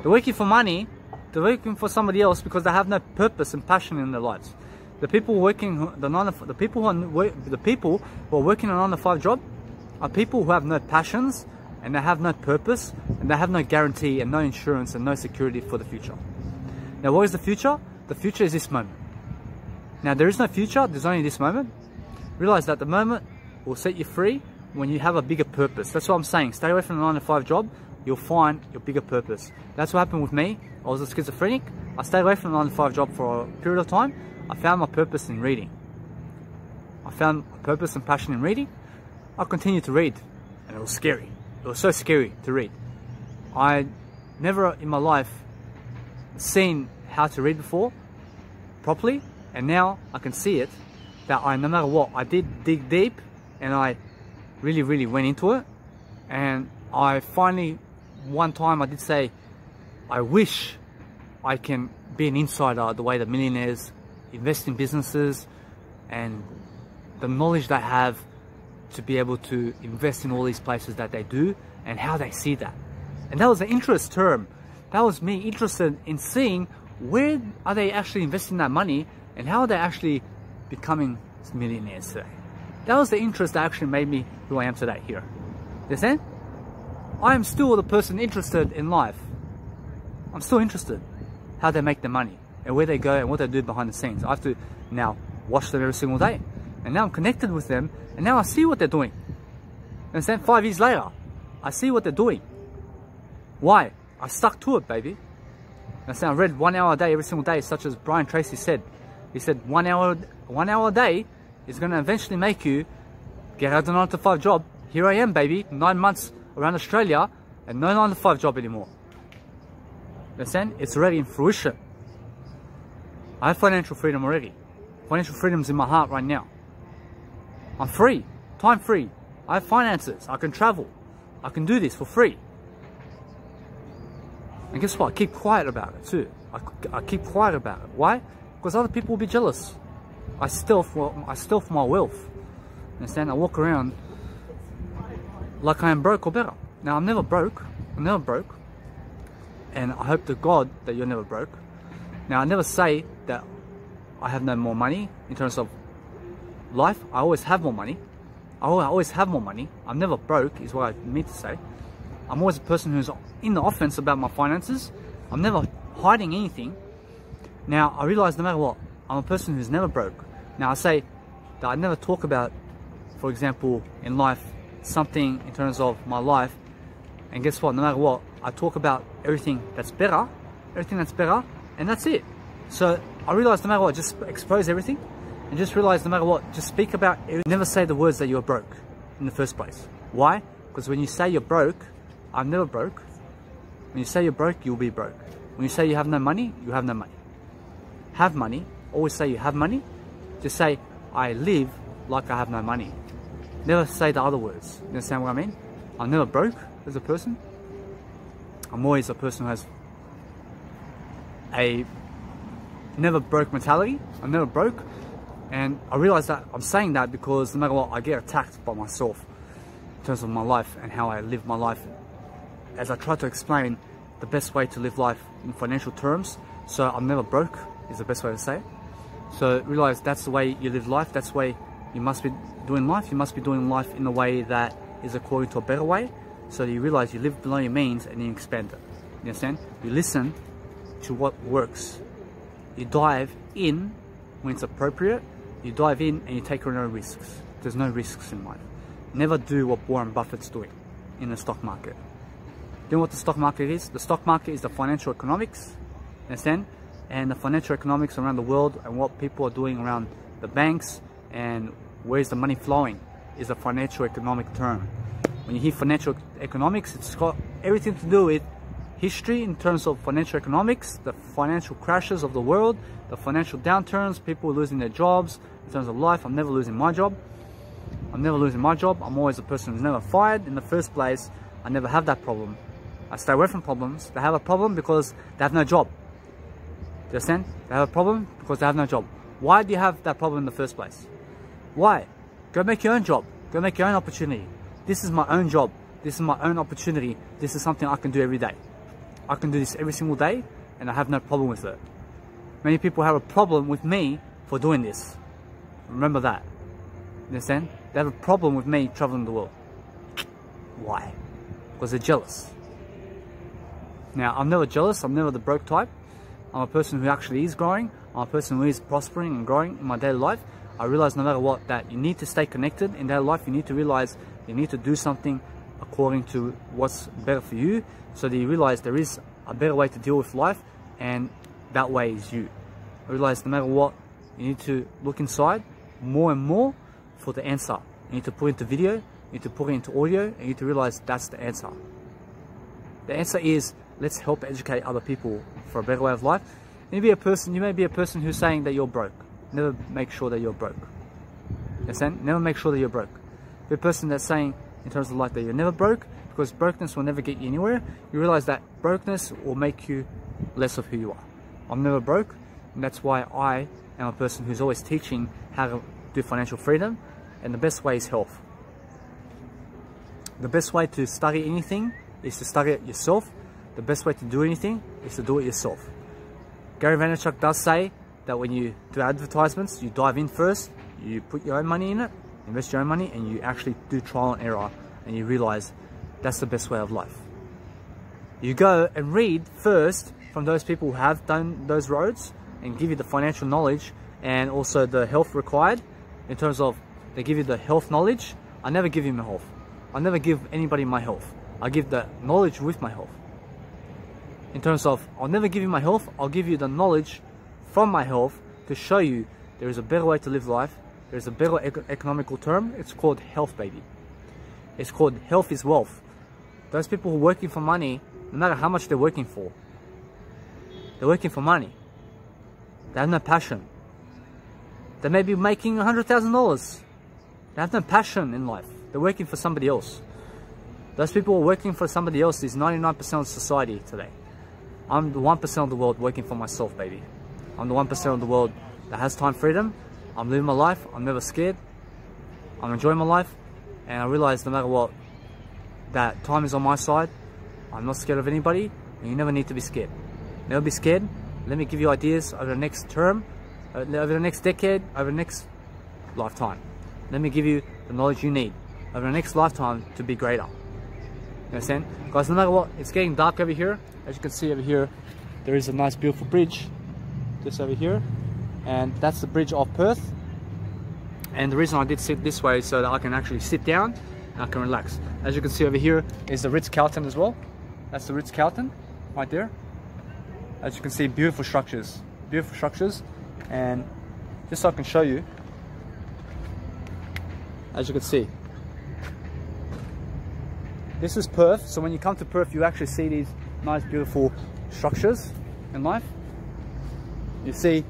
A: They're working for money, they're working for somebody else because they have no purpose and passion in their lives. The people working, the people who are working a 9-to-5 job are people who have no passions and they have no purpose and they have no guarantee and no insurance and no security for the future. Now, what is the future? The future is this moment. Now, there is no future, there's only this moment. Realize that the moment will set you free when you have a bigger purpose. That's what I'm saying. Stay away from the 9-to-5 job. You'll find your bigger purpose. That's what happened with me. I was a schizophrenic. I stayed away from the 9-to-5 job for a period of time. I found my purpose in reading. I found a purpose and passion in reading. I continued to read, and it was scary. It was so scary to read. I never in my life seen how to read before properly, and now I can see it, that no matter what, I did dig deep, and I really went into it. And I finally, one time I did say, I wish I can be an insider the way the millionaires invest in businesses and the knowledge they have to be able to invest in all these places that they do and how they see that. And that was an interest term. That was me interested in seeing where are they actually investing that money and how are they actually becoming millionaires today. That was the interest that actually made me who I am today here. You understand? I am still the person interested in life. I'm still interested how they make their money and where they go and what they do behind the scenes. I have to now watch them every single day. And now I'm connected with them and now I see what they're doing. You understand? 5 years later, I see what they're doing. Why? I stuck to it, baby. You understand? I read 1 hour a day every single day, such as Brian Tracy said. He said 1 hour a day is going to eventually make you get out of the 9-to-5 job. Here I am, baby, 9 months around Australia and no 9-to-5 job anymore. Understand? It's already in fruition. I have financial freedom already. Financial freedom's in my heart right now. I'm free, time free. I have finances, I can travel. I can do this for free. And guess what? I keep quiet about it too. I keep quiet about it. Why? Because other people will be jealous. I stealth my wealth. Understand? I walk around like I am broke or better. Now, I'm never broke. I'm never broke. And I hope to God that you're never broke. Now, I never say that I have no more money in terms of life. I always have more money. I always have more money. I'm never broke is what I mean to say. I'm always a person who's in the offense about my finances. I'm never hiding anything. Now, I realize no matter what, I'm a person who's never broke. Now, I say that I never talk about, for example, in life, something in terms of my life. And guess what? No matter what, I talk about everything that's better, and that's it. So I realize no matter what, just expose everything, and just realize no matter what, just speak about everything. Never say the words that you're broke in the first place. Why? Because when you say you're broke, I'm never broke. When you say you're broke, you'll be broke. When you say you have no money, you have no money. Have money, always say you have money. Just say, I live like I have no money. Never say the other words. You understand what I mean? I'm never broke as a person. I'm always a person who has a never broke mentality. I'm never broke. And I realize that I'm saying that because no matter what, I get attacked by myself in terms of my life and how I live my life. As I try to explain the best way to live life in financial terms. So I'm never broke is the best way to say it. So realize that's the way you live life. That's the way you must be doing life. You must be doing life in a way that is according to a better way. So you realize you live below your means and you expand it. You understand? You listen to what works. You dive in when it's appropriate. You dive in and you take no risks. There's no risks in life. Never do what Warren Buffett's doing in the stock market. You know what the stock market is? The stock market is the financial economics, understand? And the financial economics around the world and what people are doing around the banks and where's the money flowing is a financial economic term. When you hear financial economics, it's got everything to do with history in terms of financial economics, the financial crashes of the world, the financial downturns, people losing their jobs. In terms of life, I'm never losing my job. I'm never losing my job. I'm always a person who's never fired in the first place. I never have that problem. I stay away from problems. They have a problem because they have no job. Do you understand? They have a problem because they have no job. Why do you have that problem in the first place? Why? Go make your own job. Go make your own opportunity. This is my own job. This is my own opportunity. This is something I can do every day. I can do this every single day and I have no problem with it. Many people have a problem with me for doing this. Remember that. You understand? They have a problem with me traveling the world. Why? Because they're jealous. Now, I'm never jealous. I'm never the broke type. I'm a person who actually is growing. I'm a person who is prospering and growing in my daily life. I realize no matter what that you need to stay connected in daily life. You need to realize you need to do something according to what's better for you, so that you realize there is a better way to deal with life, and that way is you. I realize no matter what, you need to look inside more and more for the answer. You need to put it into video, you need to put it into audio, and you need to realize that's the answer. The answer is, let's help educate other people for a better way of life. You may be a person who's saying that you're broke. Never make sure that you're broke. Understand? Never make sure that you're broke. Be a person that's saying in terms of life that you're never broke, because brokenness will never get you anywhere. You realize that brokenness will make you less of who you are. I'm never broke, and that's why I am a person who's always teaching how to do financial freedom, and the best way is health. The best way to study anything is to study it yourself. The best way to do anything is to do it yourself. Gary Vaynerchuk does say that when you do advertisements, you dive in first, you put your own money in it, invest your own money, and you actually do trial and error, and you realize that's the best way of life. You go and read first from those people who have done those roads and give you the financial knowledge and also the health required. In terms of, they give you the health knowledge. I never give you my health. I never give anybody my health. I give the knowledge with my health. In terms of, I'll never give you my health. I'll give you the knowledge from my health to show you there is a better way to live life. There's a better economical term. It's called health, baby. It's called health is wealth. Those people who are working for money, no matter how much they're working for, they're working for money. They have no passion. They may be making $100,000. They have no passion in life. They're working for somebody else. Those people who are working for somebody else is 99% of society today. I'm the 1% of the world working for myself, baby. I'm the 1% of the world that has time freedom. I'm living my life. I'm never scared. I'm enjoying my life. And I realize no matter what, that time is on my side. I'm not scared of anybody. And you never need to be scared. Never be scared. Let me give you ideas over the next term, over the next decade, over the next lifetime. Let me give you the knowledge you need over the next lifetime to be greater. You understand? Guys, no matter what, it's getting dark over here. As you can see over here, there is a nice beautiful bridge just over here. And that's the bridge of Perth. And the reason I did sit this way is so that I can actually sit down and I can relax. As you can see over here is the Ritz-Carlton as well. That's the Ritz-Carlton right there. As you can see, beautiful structures. Beautiful structures. And just so I can show you, as you can see, this is Perth. So when you come to Perth, you actually see these nice beautiful structures in life. You see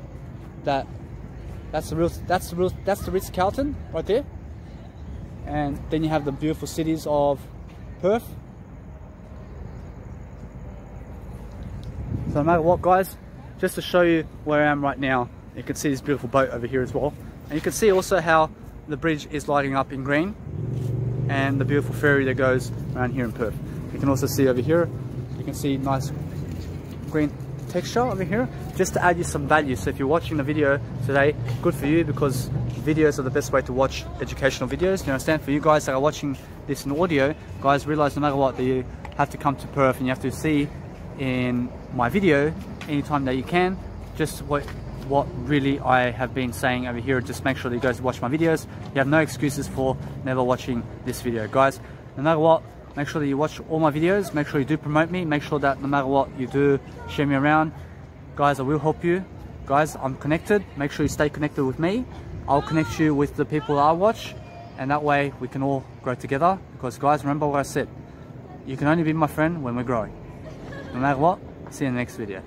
A: that that's the Ritz-Carlton right there. And then you have the beautiful cities of Perth. So no matter what, guys, just to show you where I am right now, you can see this beautiful boat over here as well. And you can see also how the bridge is lighting up in green and the beautiful ferry that goes around here in Perth. You can also see over here, you can see nice green texture over here, just to add you some value. So if you're watching the video today, good for you, because videos are the best way to watch educational videos. You understand? For you guys that are watching this in audio, guys, realize no matter what, that you have to come to Perth and you have to see in my video anytime that you can, just what really I have been saying over here. Just make sure that you guys watch my videos. You have no excuses for never watching this video. Guys, no matter what, make sure that you watch all my videos. Make sure you do promote me. Make sure that no matter what, you do share me around. Guys, I will help you. Guys, I'm connected. Make sure you stay connected with me. I'll connect you with the people that I watch, and that way we can all grow together. Because guys, remember what I said, you can only be my friend when we're growing. No matter what, see you in the next video.